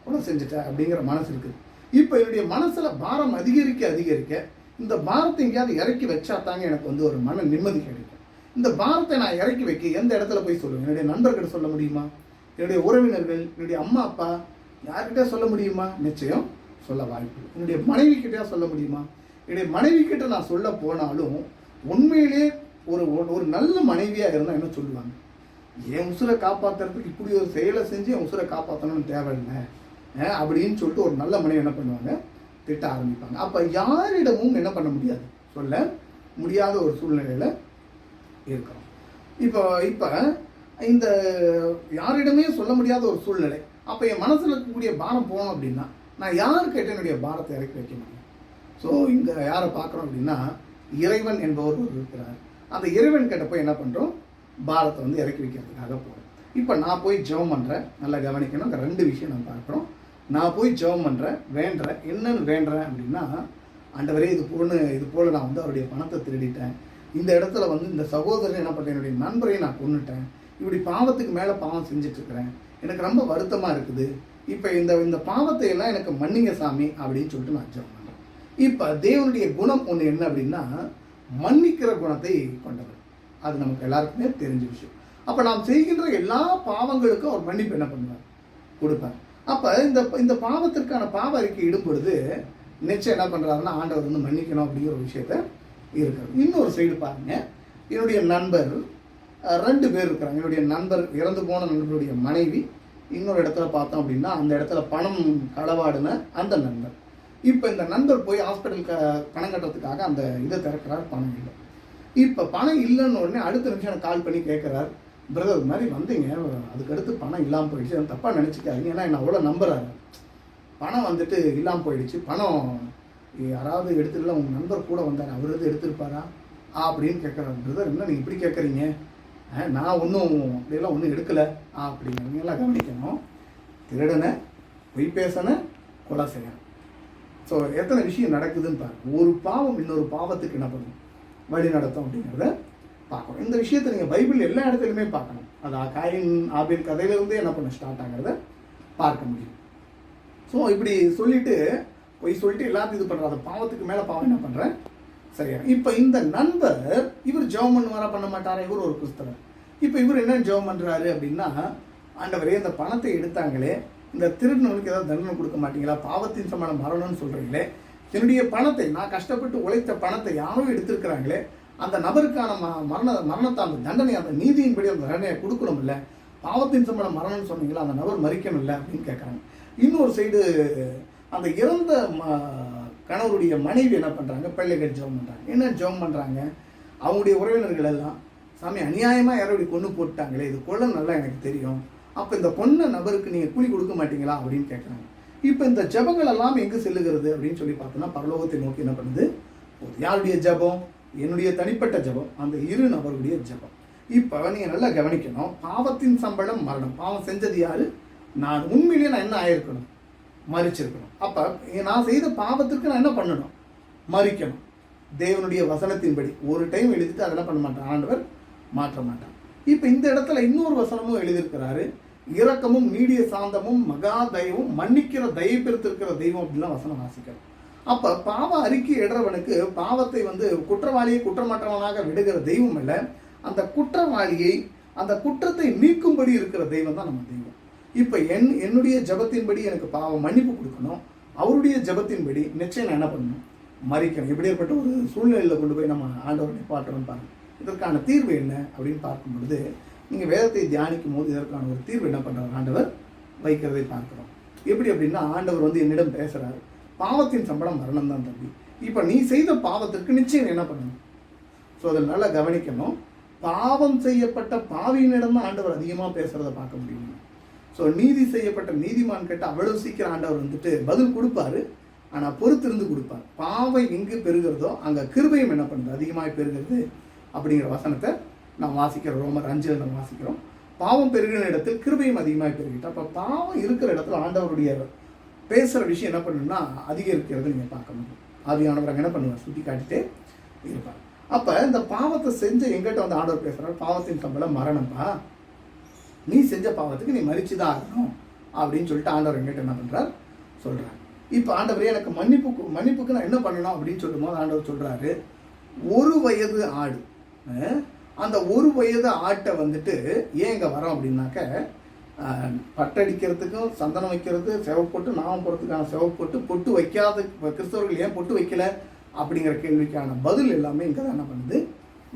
கொலை செஞ்சுட்ட அப்படிங்கிற மனசு இருக்குது. இப்போ என்னுடைய மனசில் பாரம் அதிகரிக்க அதிகரிக்க இந்த பாரத்தை எங்கேயாவது இறக்கி வச்சா தாங்க எனக்கு வந்து ஒரு மன நிம்மதி கிடைக்கும். இந்த பாரத்தை நான் இறக்கி வைக்க எந்த இடத்துல போய் சொல்லுவேன், என்னுடைய நண்பர்கிட்ட சொல்ல முடியுமா, என்னுடைய உறவினர்கள், என்னுடைய அம்மா அப்பா யார்கிட்ட சொல்ல முடியுமா, நிச்சயம் சொல்ல வாய்ப்பு. என்னுடைய மனைவி கிட்டே சொல்ல முடியுமா, என்னுடைய மனைவி கிட்ட நான் சொல்ல போனாலும் உண்மையிலே ஒரு நல்ல மனைவியாக இருந்தால் என்ன சொல்லுவாங்க, என் உசுரை காப்பாற்றுறதுக்கு இப்படி ஒரு செயலை செஞ்சு என் உசுரை காப்பாற்றணும்னு தேவையில்லை அப்படின்னு சொல்லிட்டு ஒரு நல்ல மனைவி என்ன பண்ணுவாங்க, திட்ட ஆரம்பிப்பாங்க. அப்போ யாரிடமும் என்ன பண்ண முடியாது, சொல்ல முடியாத ஒரு சூழ்நிலையில் இருக்கிறோம். இப்போ இந்த யாரிடமே சொல்ல முடியாத ஒரு சூழ்நிலை. அப்போ என் மனசில் இருக்கக்கூடிய பாரம் போகணும் அப்படின்னா நான் யாருக்கிட்ட என்னுடைய பாரத்தை இறக்கி வைக்க முடியும். ஸோ இங்கே யாரை பார்க்குறோம் அப்படின்னா, இறைவன் என்பவர் இருக்கிறார். அந்த இறைவன் கிட்ட போய் என்ன பண்ணுறோம், பாரத்தை வந்து இறக்கி வைக்கிறதுக்காக போகிறோம். இப்போ நான் போய் ஜெபம் பண்ணுறேன், நல்லா கவனிக்கணும், இந்த 2 விஷயம் நம்ம பார்க்குறோம். நான் போய் ஜெபம் பண்ணுறேன், வேண்டுறேன், என்னன்னு வேண்டுறேன் அப்படின்னா, ஆண்டவரே இது போல் நான் வந்து அவருடைய பணத்தை திருடிட்டேன், இந்த இடத்துல வந்து இந்த சகோதரன் என்ன பண்ணுறேன், என்னுடைய நண்பரையும் நான் கொன்னுட்டேன், இப்படி பாவத்துக்கு மேலே பாவம் செஞ்சிட்ருக்கிறேன், எனக்கு ரொம்ப வருத்தமாக இருக்குது, இப்போ இந்த பாவத்தை எல்லாம் எனக்கு மன்னிங்க சாமி அப்படின்னு சொல்லிட்டு நான் ஜெபம் பண்ணுறேன். இப்போ தேவனுடைய குணம் ஒன்று என்ன அப்படின்னா, மன்னிக்கிற குணத்தை கொண்டவர். அது நமக்கு எல்லாருக்குமே தெரிஞ்ச விஷயம். அப்போ நாம் செய்கின்ற எல்லா பாவங்களுக்கும் அவர் மன்னிப்பு என்ன பண்ணுவார், கொடுப்பார். அப்போ இந்த பாவத்திற்கான பாவ அறிக்கை இடும் பொழுது நிச்சயம் என்ன பண்ணுறாருன்னா, ஆண்டவர் வந்து மன்னிக்கணும் அப்படிங்கிற ஒரு விஷயத்த இருக்கிறது. இன்னொரு சைடு பாருங்க, என்னுடைய நண்பர் 2 பேர் இருக்கிறாங்க. என்னுடைய நண்பர், இறந்து போன நண்பருடைய மனைவி, இன்னொரு இடத்துல பார்த்தோம் அப்படின்னா அந்த இடத்துல பணம் களவாடின அந்த நண்பர். இப்போ இந்த நண்பர் போய் ஹாஸ்பிட்டலுக்கு பணம் கட்டுறதுக்காக அந்த இதை திறக்கிறார், பணம் இல்லை. இப்போ பணம் இல்லைன்னு உடனே அடுத்த நிமிஷம் எனக்கு கால் பண்ணி கேட்குறார், பிரதர் மாதிரி வந்தீங்க, அதுக்கடுத்து பணம் இல்லாமல் போயிடுச்சு, தப்பாக நினச்சிக்காதீங்க, ஏன்னா என்ன அவ்வளோ நம்புறாரு. பணம் வந்துட்டு இல்லாமல் போயிடுச்சு, பணம் யாராவது எடுத்துடலாம், உங்கள் நண்பர் கூட வந்தார், அவர் எது எடுத்திருப்பாரா அப்படின்னு கேட்குறாரு. பிரதர் என்ன நீங்கள் இப்படி கேட்குறீங்க, நான் ஒன்றும் அப்படியெல்லாம் ஒன்றும் எடுக்கலை அப்படிங்கிறவங்கெல்லாம் கவனிக்கணும். திருடனை, பொய் பேசனை, கொலை செய்யணும். ஸோ எத்தனை விஷயம் நடக்குதுன்னு பாருங்கள். ஒரு பாவம் இன்னொரு பாவத்துக்கு என்ன பண்ணும், வழி நடத்தும் அப்படிங்கிறத பார்க்கணும். இந்த விஷயத்தை நீங்கள் பைபிள் எல்லா இடத்துலையுமே பார்க்கணும். அது காயின் ஆபேல் கதையிலிருந்தே என்ன பண்ண ஸ்டார்ட் ஆகிறத பார்க்க முடியும். ஸோ இப்படி சொல்லிட்டு போய் சொல்லிட்டு எல்லாத்தையும் இது பண்ணுற, அந்த பாவத்துக்கு மேலே பாவம் என்ன பண்ணுறேன் சரியா. இப்போ இந்த நண்பர் இவர் ஜெபம் பண்ணுவாரா பண்ண மாட்டாரா, இவர் ஒரு கிறிஸ்தவர். இப்போ இவர் என்ன ஜெபம் பண்ணுறாரு அப்படின்னா, ஆண்டவரே இந்த பணத்தை எடுத்தாங்களே, இந்த திருடனுக்கு ஏதாவது தண்டனை கொடுக்க மாட்டீங்களா, பாவத்தின் சமான மரணம்னு சொல்கிறீங்களே, என்னுடைய பணத்தை நான் கஷ்டப்பட்டு உழைத்த பணத்தை யாரோ எடுத்திருக்கிறாங்களே, அந்த நபருக்கான மரணத்தை அந்த தண்டனை அந்த நீதியின்படி அந்த தண்டனையை கொடுக்கணும் இல்லை, பாவத்தின் சம்பளம் மரணம்னு சொன்னீங்களா, அந்த நபர் மறிக்கணும் இல்லை அப்படின்னு கேட்குறாங்க. இன்னொரு சைடு அந்த இறந்த கணவருடைய மனைவி என்ன பண்ணுறாங்க, பிள்ளைகள் ஜெபம் பண்ணுறாங்க. என்ன ஜெபம் பண்ணுறாங்க, அவங்களுடைய உறவினர்கள் எல்லாம், சாமி அநியாயமாக யாரோடைய கொன்று போட்டாங்களே, இது கொலை நல்லா எனக்கு தெரியும், அப்போ இந்த பொண்ணு நபருக்கு நீங்கள் கூலி கொடுக்க மாட்டீங்களா அப்படின்னு கேட்குறாங்க. இப்போ இந்த ஜபங்கள் எல்லாம் எங்கே செல்லுகிறது அப்படின்னு சொல்லி பார்த்தோன்னா, பரலோகத்தை நோக்கி என்ன பண்ணுது போகுது. யாருடைய ஜபம், என்னுடைய தனிப்பட்ட ஜபம், அந்த இரு நபருடைய ஜபம். இப்போ நீங்கள் நல்லா கவனிக்கணும், பாவத்தின் சம்பளம் மரணம். பாவம் செஞ்சது யாரு, நான். உண்மையிலேயே நான் என்ன ஆயிருக்கணும், மறிச்சிருக்கணும். அப்போ நான் செய்த பாவத்திற்கு நான் என்ன பண்ணணும், மறிக்கணும். தேவனுடைய வசனத்தின்படி ஒரு டைம் எழுதிட்டு அதை என்ன பண்ண மாட்டான், ஆண்டவர் மாற்ற மாட்டான். இப்போ இந்த இடத்துல இன்னொரு வசனமும் எழுதியிருக்கிறாரு, இரக்கமும் நீடிய சாந்தமும் மகா தயவும் மன்னிக்கிற தயை பெருத்திருக்கிற தெய்வம் அப்படின்லாம் வசனம் வாசிக்கிறோம். அப்போ பாவ அறிக்கை இடுறவனுக்கு பாவத்தை குற்றவாளியை குற்றமற்றவனாக விடுகிற தெய்வம் இல்லை, அந்த குற்றவாளியை அந்த குற்றத்தை நீக்கும்படி இருக்கிற தெய்வம் தான் நம்ம தெய்வம். இப்போ என்னுடைய ஜபத்தின்படி எனக்கு பாவம் மன்னிப்பு கொடுக்கணும், அவருடைய ஜபத்தின்படி நிச்சயம் நான் என்ன பண்ணணும், மறிக்கணும். இப்படிப்பட்ட ஒரு சூழ்நிலையில் கொண்டு போய் நம்ம ஆண்டவருடைய பாட்டுறோம் பாருங்க. இதற்கான தீர்வு என்ன அப்படின்னு பார்க்கும் பொழுது, நீங்கள் வேதத்தை தியானிக்கும் போது இதற்கான ஒரு தீர்வு என்ன பண்ணுறாரு, ஆண்டவர் வைக்கிறதை பார்க்குறோம். எப்படி அப்படின்னா, ஆண்டவர் என்னிடம் பேசுகிறாரு, பாவத்தின் சம்பளம் மரணம் தான் தம்பி, இப்போ நீ செய்த பாவத்திற்கு நிச்சயம் என்ன பண்ணணும். ஸோ அதை நல்லா கவனிக்கணும். பாவம் செய்யப்பட்ட பாவியினிடம் தான் ஆண்டவர் அதிகமாக பேசுகிறத பார்க்க முடியும். ஸோ நீதி செய்யப்பட்ட நீதிமான் கிட்ட அவ்வளவு சீக்கிரம் ஆண்டவர் பதில் கொடுப்பாரு, ஆனால் பொறுத்திருந்து கொடுப்பார். பாவை எங்கு பெருகிறதோ அங்கே கிருபையும் என்ன பண்ணுறது, அதிகமாக பெருகிறது அப்படிங்கிற வசனத்தை நாம் வாசிக்கிறோம். ரோமர் 5 நம்ம வாசிக்கிறோம். பாவம் பெருகிற இடத்தில் கிருபையும் அதிகமாக பெருகிட்டு, அப்போ பாவம் இருக்கிற இடத்துல ஆண்டவருடைய பேசுகிற விஷயம் என்ன பண்ணணும்னா அதிகரிக்கிறது நீங்கள் பார்க்க முடியும். ஆவியானவர் என்ன பண்ணுவார், சுட்டி காட்டிட்டே இருப்பார். அப்போ இந்த பாவத்தை செஞ்ச எங்கிட்ட ஆண்டவர் பேசுகிறார், பாவத்தின் சம்பளம் மரணம்ப்பா, நீ செஞ்ச பாவத்துக்கு நீ மறிச்சு தான் ஆகணும் அப்படின்னு சொல்லிட்டு ஆண்டவர் எங்கிட்ட என்ன பண்ணுறார் சொல்கிறார். இப்போ ஆண்டவரே எனக்கு மன்னிப்புக்கு நான் என்ன பண்ணணும் அப்படின்னு சொல்லும் போது ஆண்டவர் சொல்கிறாரு, 1 வயது ஆடு, அந்த 1 வயது ஆட்டை ஏன் இங்கே வரோம் அப்படின்னாக்க, பட்டடிக்கிறதுக்கும் சந்தனம் வைக்கிறது, செவப்பொட்டு, நாமம் போடுறதுக்கான செவப்பொட்டு, பொட்டு வைக்காத கிறிஸ்தவர்கள் ஏன் பொட்டு வைக்கல அப்படிங்கிற கேள்விக்கான பதில் எல்லாமே இங்கே தான் என்ன பண்ணுது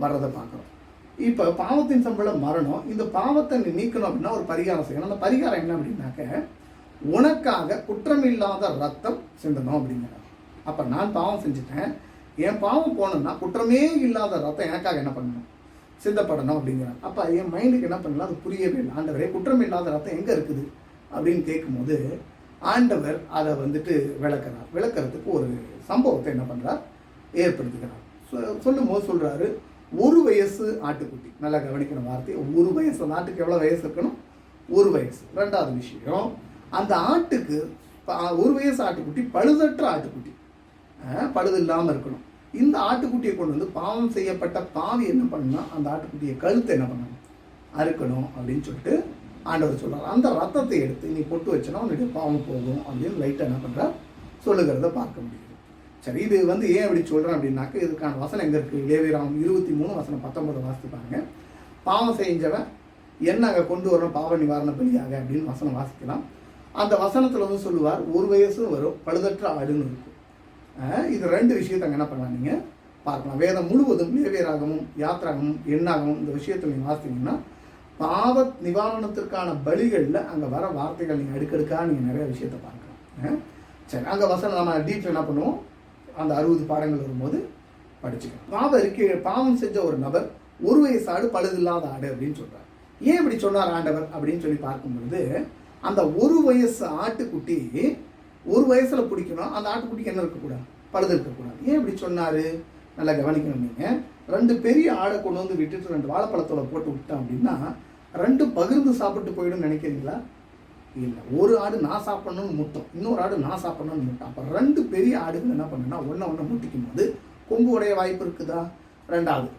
வர்றதை பார்க்குறோம். இப்போ பாவத்தின் சம்பளம் மரணம், இந்த பாவத்தை நீ நீக்கணும் அப்படின்னா ஒரு பரிகாரம் செய்யணும். அந்த பரிகாரம் என்ன அப்படின்னாக்க, உனக்காக குற்றமில்லாத ரத்தம் சிந்தணும் அப்படிங்கிறார். அப்போ நான் பாவம் செஞ்சுட்டேன், என் பாவம் போனோம்னா குற்றமே இல்லாத ரத்தம் எனக்காக என்ன பண்ணணும், சிந்தப்படணும் அப்படிங்கிறார். அப்போ என் மைண்டுக்கு என்ன பண்ணலாம், அது புரியவே இல்லை. ஆண்டவரே குற்றம் இல்லாத ரத்தம் எங்கே இருக்குது அப்படின்னு கேட்கும்போது ஆண்டவர் அதை விளக்கிறதுக்கு ஒரு சம்பவத்தை என்ன பண்ணுறார், ஏற்படுத்துகிறார். சொல்லும் போது சொல்கிறாரு, 1 வயசு ஆட்டுக்குட்டி. நல்லா கவனிக்கிற வார்த்தை, 1 வயசு. அந்த ஆட்டுக்கு எவ்வளோ வயசு இருக்கணும், 1 வயசு. 2வது விஷயம், அந்த ஆட்டுக்கு 1 வயசு ஆட்டுக்குட்டி பழுதற்ற ஆட்டுக்குட்டி, பழுது இல்லாமல் இருக்கணும். இந்த ஆட்டுக்குட்டியை கொண்டு பாவம் செய்யப்பட்ட பாவி என்ன பண்ணணும்னா அந்த ஆட்டுக்குட்டியை கழுத்தை என்ன பண்ணணும், அறுக்கணும் அப்படின்னு சொல்லிட்டு ஆண்டவர் சொல்கிறார். அந்த ரத்தத்தை எடுத்து நீ பொட்டு வச்சனா உன்னுடைய பாவம் போகும் அப்படின்னு லைட்டாக என்ன பண்ணுறார் சொல்லுகிறத பார்க்க முடியுது. சரி, இது ஏன் அப்படி சொல்கிறேன் அப்படின்னாக்க, இதுக்கான வசனம் எங்கே இருக்குது, லேவியராகமம் 23:19 வாசித்து பாருங்க. பாவம் செஞ்சவன் என்ன அங்கே கொண்டு வரணும் பாவ நிவாரண பலியாக அப்படின்னு வசனம் வாசிக்கலாம். அந்த வசனத்தில் சொல்லுவார், 1 வயசும் வரும், பழுதற்ற ஆடுன்னு இருக்கும். இது 2 விஷயத்தை அங்கே என்ன பண்ணலாம் நீங்கள் பார்க்கலாம். வேதம் முழுவதும் லேவியராகமும் யாத்ராகமும் எண்ணாகமும் இந்த விஷயத்தை நீங்கள் வாசித்தீங்கன்னா பாவ நிவாரணத்திற்கான பலிகளில் அங்கே வர வார்த்தைகள் நீங்கள் அடுக்கடுக்காக நீங்கள் நிறைய விஷயத்தை பார்க்கலாம். சரி, அங்கே வசனம் நம்ம டீப்பில் என்ன பண்ணுவோம், அந்த 60 பாடங்கள் வரும்போது படிச்சுக்கலாம். பாவம் செஞ்ச ஒரு நபர் 1 வயசு ஆடு பழுதில்லாத ஆடு அப்படின்னு சொல்கிறார். ஏன் இப்படி சொன்னார் ஆண்டவர் அப்படின்னு சொல்லி பார்க்கும்பொழுது, அந்த 1 வயசு ஆட்டுக்குட்டி ஒரு வயசுல பிடிக்கணும். அந்த ஆட்டுக்குட்டிக்கு என்ன இருக்கக்கூடாது? பழுது இருக்கக்கூடாது. ஏன் இப்படி சொன்னாரு? நல்லா கவனிக்கணும். நீங்க 2 பெரிய ஆடை கொண்டு வந்து விட்டுட்டு 2 வாழைப்பழத்தோட போட்டு விட்டோம் அப்படின்னா 2 பகிர்ந்து சாப்பிட்டு போயிடும் நினைக்கிறீங்களா? இல்லை. ஒரு ஆடு நான் சாப்பிடணும்னு முட்டும், இன்னொரு ஆடு நான் சாப்பிடணும்னு முட்டும். அப்போ 2 பெரிய ஆடுகள் என்ன பண்ணுன்னா ஒன்று முட்டிக்கும் போது கொம்பு உடைய வாய்ப்பு இருக்குதா? 2வது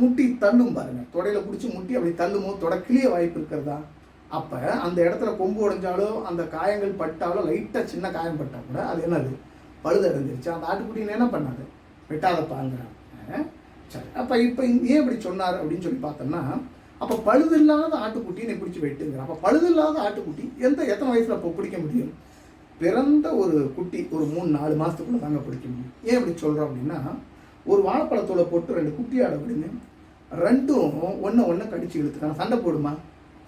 முட்டி தள்ளும் பாருங்க, தொடையில பிடிச்சி முட்டி அப்படி தள்ளும் போது தொடை கிளிய வாய்ப்பு இருக்கிறதா? அப்போ அந்த இடத்துல கொம்பு உடைஞ்சாலோ அந்த காயங்கள் பட்டாலோ லைட்டாக சின்ன காயம் பட்டா கூட அது என்னது? பழுது அடைஞ்சிருச்சு. அந்த ஆட்டுக்குட்டின்னு என்ன பண்ணாது? வெட்டாதப்பாங்கிறாங்க. சரி, அப்போ இப்போ ஏன் இப்படி சொன்னார் அப்படின்னு சொல்லி பார்த்தோம்னா, அப்போ பழுது இல்லாத ஆட்டுக்குட்டின்னு பிடிச்சி வெட்டுங்கிற. அப்போ பழுது இல்லாத ஆட்டுக்குட்டி எத்தனை வயசுல அப்போ பிடிக்க முடியும்? பிறந்த ஒரு குட்டி ஒரு 3-4 மாதத்துக்குள்ள தாங்க பிடிக்க முடியும். ஏன் இப்படி சொல்கிறோம் அப்படின்னா, ஒரு வாழைப்பழத்தோட போட்டு 2 குட்டி ஆட விடுங்க, 2ம் ஒன்று கடிச்சு இழுத்துக்கான சண்டை போடுமா?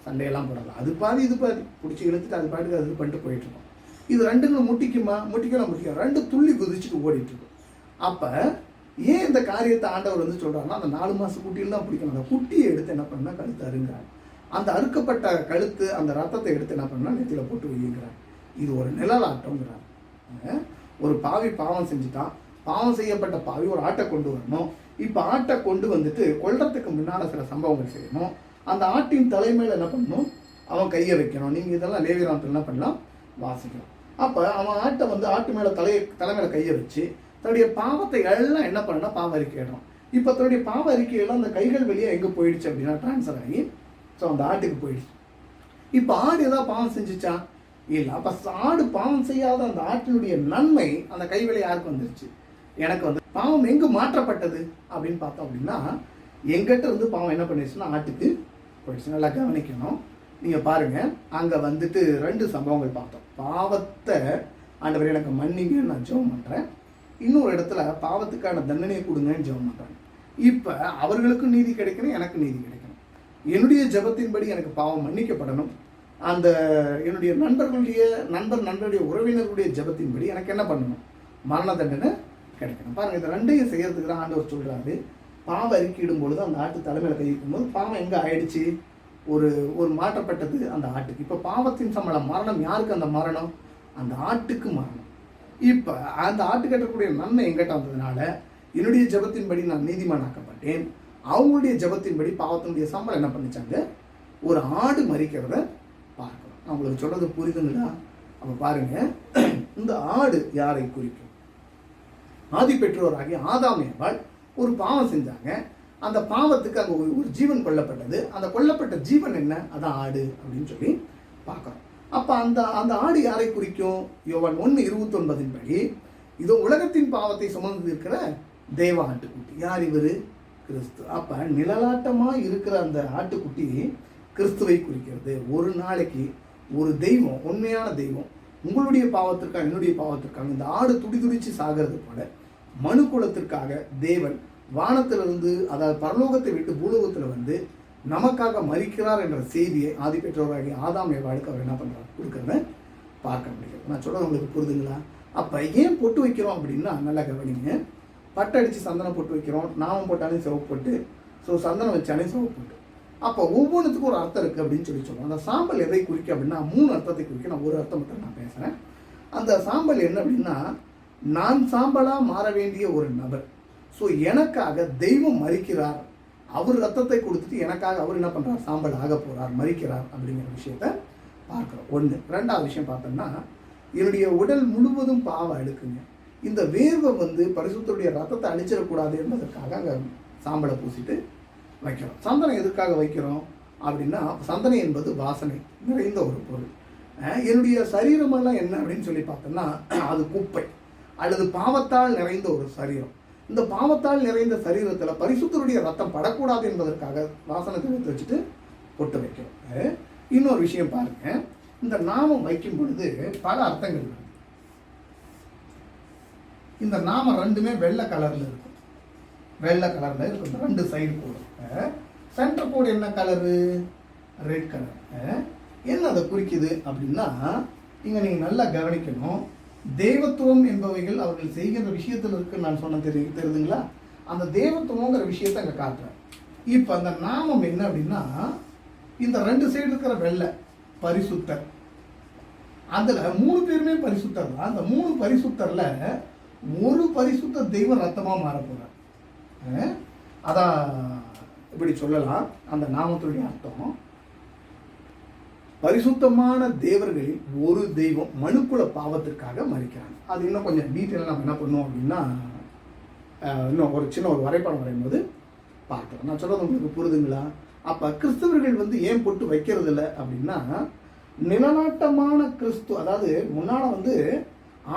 சண்டையெல்லாம் போடலாம். அது பாதி இது பாதி பிடிச்சி இழுத்துட்டு அது பாட்டுக்கு அது பண்ணிட்டு போயிட்டு இருக்கோம். இது 2ங்களும் முட்டிக்குமா? முட்டிக்கலாம். 2 துள்ளி குதிச்சுட்டு ஓடிட்டு இருக்கும். அப்போ ஏன் இந்த காரியத்தை ஆண்டவர் வந்து சொல்கிறாருன்னா, அந்த 4 மாத குட்டியில் தான் பிடிக்கணும். அந்த குட்டியை எடுத்து என்ன பண்ணால் கழுத்து அருங்கிறார். அந்த அறுக்கப்பட்ட கழுத்து அந்த ரத்தத்தை எடுத்து என்ன பண்ணால் நெத்தியில் போட்டு வைக்கிறார். இது ஒரு நிழலாட்டம்ங்கிறார். ஒரு பாவி பாவம் செஞ்சுட்டான், பாவம் செய்யப்பட்ட பாவி ஒரு ஆட்டை கொண்டு வரணும். இப்போ ஆட்டை கொண்டு வந்துட்டு கொல்றதுக்கு முன்னால் சில சம்பவங்கள் செய்யணும். அந்த ஆட்டின் தலைமையில் என்ன பண்ணணும்? அவன் கையை வைக்கணும். நீங்கள் இதெல்லாம் லேவியராமத்தில் என்ன பண்ணலாம்? வாசிக்கலாம். அப்போ அவன் ஆட்டை வந்து ஆட்டு மேலே தலைமையில் கையை வச்சு தன்னுடைய பாவத்தை எல்லாம் என்ன பண்ணா பாவ அறிக்கையிடும். இப்போ தன்னுடைய பாவ அறிக்கையெல்லாம் அந்த கைகள் வெளியே எங்கே போயிடுச்சு அப்படின்னா டிரான்ஸ்ஃபர் ஆகி ஸோ அந்த ஆட்டுக்கு போயிடுச்சு. இப்போ ஆடு ஏதாவது பாவம் செஞ்சுச்சா? இல்லை. அப்போ ஆடு பாவம் செய்யாத அந்த ஆட்டினுடைய நன்மை அந்த கைவேலை யாருக்கு வந்துருச்சு? எனக்கு வந்து பாவம் எங்கே மாற்றப்பட்டது அப்படின்னு பார்த்தோம் அப்படின்னா, எங்கிட்ட இருந்து பாவம் என்ன பண்ணிடுச்சுன்னா ஆட்டுக்கு போயிடுச்சு. நல்லா கவனிக்கணும். நீங்கள் பாருங்கள், அங்கே வந்துட்டு 2 சம்பவங்கள் பார்த்தோம். பாவத்தை ஆண்டவரே எனக்கு மன்னிங்கன்னு நான் ஜெபம் பண்ணுறேன். இன்னொரு இடத்துல பாவத்துக்கான தண்டனையை கொடுங்கன்னு ஜெபம் பண்ணுறாங்க. இப்போ அவர்களுக்கும் நீதி கிடைக்கணும், எனக்கு நீதி கிடைக்கணும். என்னுடைய ஜெபத்தின்படி எனக்கு பாவம் மன்னிக்கப்படணும். அந்த என்னுடைய நண்பருடைய உறவினர்களுடைய ஜெபத்தின்படி எனக்கு என்ன பண்ணணும்? மரண தண்டனை கிடைக்கணும். பாருங்கள், இந்த 2ஐயும் செய்யறதுக்கு தான் ஆண்டவர் சொல்கிறாரு. பாவம் அறிக்கையிடும் பொழுது அந்த ஆட்டு தலைமையில் கையிடும் போது பாவம் எங்கே ஆயிடுச்சு? ஒரு மாற்றப்பட்டது அந்த ஆட்டுக்கு. இப்போ பாவத்தின் சம்பளம் மரணம். யாருக்கு அந்த மரணம்? அந்த ஆட்டுக்கு மரணம். இப்போ அந்த ஆட்டு கட்டக்கூடிய நன்மை எங்கிட்ட வந்ததுனால என்னுடைய ஜெபத்தின்படி நான் நீதிமானாக்கப்பட்டேன். அவங்களுடைய ஜெபத்தின்படி பாவத்தினுடைய சம்பளம் என்ன பண்ணிச்சாங்க? ஒரு ஆடு மறிக்கிறத பார்க்கலாம். நான் உங்களுக்கு சொல்றது புரியுதுங்களா? அப்போ பாருங்க, இந்த ஆடு யாரை குறிக்கும்? ஆதி பெற்றோராகிய ஆதாம் ஏவாள் ஒரு பாவம் செஞ்சாங்க. அந்த பாவத்துக்கு அங்கே ஒரு ஜீவன் கொல்லப்பட்டது. அந்த கொல்லப்பட்ட ஜீவன் என்ன? அதான் ஆடு அப்படின்னு சொல்லி பார்க்குறோம். அப்போ அந்த ஆடு யாரை குறிக்கும்? யோவான் 1:29 படி இதோ உலகத்தின் பாவத்தை சுமந்து இருக்கிற தேவ ஆட்டுக்குட்டி. யார் இவர்? கிறிஸ்து. அப்போ நிழலாட்டமாக இருக்கிற அந்த ஆட்டுக்குட்டி கிறிஸ்துவை குறிக்கிறது. ஒரு நாளைக்கு ஒரு தெய்வம், உண்மையான தெய்வம், உங்களுடைய பாவத்திற்காக என்னுடைய பாவத்திற்காக இந்த ஆடு துடிச்சு சாகிறது போல மனு குலத்திற்காக தேவன் வானத்திலிருந்து, அதாவது பரலோகத்தை விட்டு பூலோகத்தில் வந்து நமக்காக மரிக்கிறார் என்ற செய்தியை ஆதி பெற்றோராகிய ஆதாம் ஏவாளுக்கு அவர் என்ன பண்ணுறாரு? கொடுக்கறத பார்க்க முடியும். நான் சொல்றது உங்களுக்கு புரிதுங்களா? அப்போ ஏன் பொட்டு வைக்கிறோம் அப்படின்னா, நல்லா கவனிங்க. பட்டடிச்சு சந்தனம் பொட்டு வைக்கிறோம், நாமம் போட்டாலே சிவப்பு பொட்டு, ஸோ சந்தனம் வச்சாலே சிவப்பு பொட்டு. அப்போ ஒவ்வொன்றுத்துக்கும் ஒரு அர்த்தம் இருக்குது அப்படின்னு சொல்லி சொல்லுவோம். அந்த சாம்பல் எதை குறிக்கும் அப்படின்னா 3 அர்த்தத்தை குறிக்கும். நான் ஒரு அர்த்தம் மட்டும் நான் பேசுகிறேன். அந்த சாம்பல் என்ன அப்படின்னா, நான் சாம்பலாக மாற வேண்டிய ஒரு நபர். ஸோ எனக்காக தெய்வம் மரிக்கிறார், அவர் ரத்தத்தை கொடுத்துட்டு எனக்காக அவர் என்ன பண்ணுறார்? சாம்பல் ஆக போகிறார், மரிக்கிறார் அப்படிங்கிற விஷயத்த பார்க்குறோம். 1. 2வது விஷயம் பார்த்தோம்னா, என்னுடைய உடல் முழுவதும் பாவம் அழுக்குங்க. இந்த வேர்வை வந்து பரிசுத்தருடைய ரத்தத்தை அழிச்சிடக்கூடாது என்பதற்காக அங்கே சாம்பலை பூசிட்டு வைக்கிறோம். சந்தனம் எதுக்காக வைக்கிறோம் அப்படின்னா, சந்தனம் என்பது வாசனை நிறைந்த ஒரு பொருள். என்னுடைய சரீரமெல்லாம் என்ன அப்படின்னு சொல்லி பார்த்தோம்னா, அது குப்பை அல்லது பாவத்தால் நிறைந்த ஒரு சரீரம். இந்த பாவத்தால் நிறைந்த சரீரத்தில் பரிசுத்தருடைய ரத்தம் படக்கூடாது என்பதற்காக வாசனத்தை எடுத்து வச்சுட்டு பொட்டு வைக்கிறோம். இன்னொரு விஷயம் பாருங்க, இந்த நாமம் வைக்கும் பொழுது பல அர்த்தங்கள் இருக்கு. இந்த நாமம் 2மே வெள்ளை கலர்ல இருக்கும். வெள்ளை கலர்ல இருக்கும். 2 சைடு கோடு. சென்டர் கோடு என்ன கலரு? Red colour. என்ன அதை குறிக்குது அப்படின்னா, இங்க நீங்க நல்லா கவனிக்கணும். தேவத்துவம் என்பவைகள் அவர்கள் செய்கின்ற விஷயத்தில் இருக்கு. நான் சொன்ன தெரியுதுங்களா? அந்த தேவத்துவங்கிற விஷயத்தை அங்கே காட்டுறேன். இப்போ அந்த நாமம் என்ன அப்படின்னா, இந்த 2 சைடு இருக்கிற வெள்ளை பரிசுத்தர், அதில் 3 பேருமே பரிசுத்தர் தான். அந்த 3 பரிசுத்தரில் ஒரு பரிசுத்த தெய்வம் ரத்தமாக மாற போகிறார். அதான் இப்படி சொல்லலாம். அந்த நாமத்துடைய அர்த்தம், பரிசுத்தமான தேவர்களில் ஒரு தெய்வம் மனுக்குல பாவத்திற்காக மரிக்கிறாங்க. அது இன்னும் கொஞ்சம் டீட்டெயிலாக நம்ம என்ன பண்ணுவோம் அப்படின்னா, இன்னும் ஒரு சின்ன ஒரு வரைபடம் வரையும்போது பார்க்கலாம். நான் சொல்கிறது உங்களுக்கு புரிதுங்களா? அப்போ கிறிஸ்தவர்கள் ஏன் பொட்டு வைக்கிறது இல்லை அப்படின்னா, நிலநாட்டமான கிறிஸ்து, அதாவது முன்னால்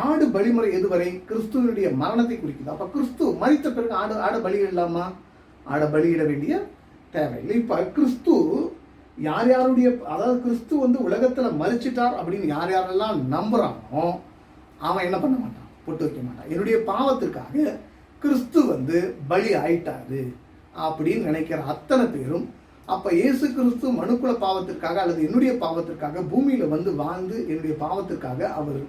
ஆடு பலிமுறை எதுவரை கிறிஸ்துவனுடைய மரணத்தை குறிக்குது. அப்போ கிறிஸ்து மரித்த பிறகு ஆடு பலியிடலாமா? ஆட பலியிட வேண்டிய தேவையில்லை. இப்போ கிறிஸ்து யார் யாருடைய, அதாவது கிறிஸ்து உலகத்தில் மரிச்சிட்டார் அப்படின்னு யார் யாரெல்லாம் நம்புறானோ அவன் என்ன பண்ண மாட்டான், பொட்டு வைக்க மாட்டான். என்னுடைய பாவத்திற்காக கிறிஸ்து பலி ஆயிட்டாரு அப்படின்னு நினைக்கிற அத்தனை பேரும், அப்ப இயேசு கிறிஸ்து மனுக்குல பாவத்திற்காக அல்லது என்னுடைய பாவத்திற்காக பூமியில வாழ்ந்து என்னுடைய பாவத்திற்காக அவர்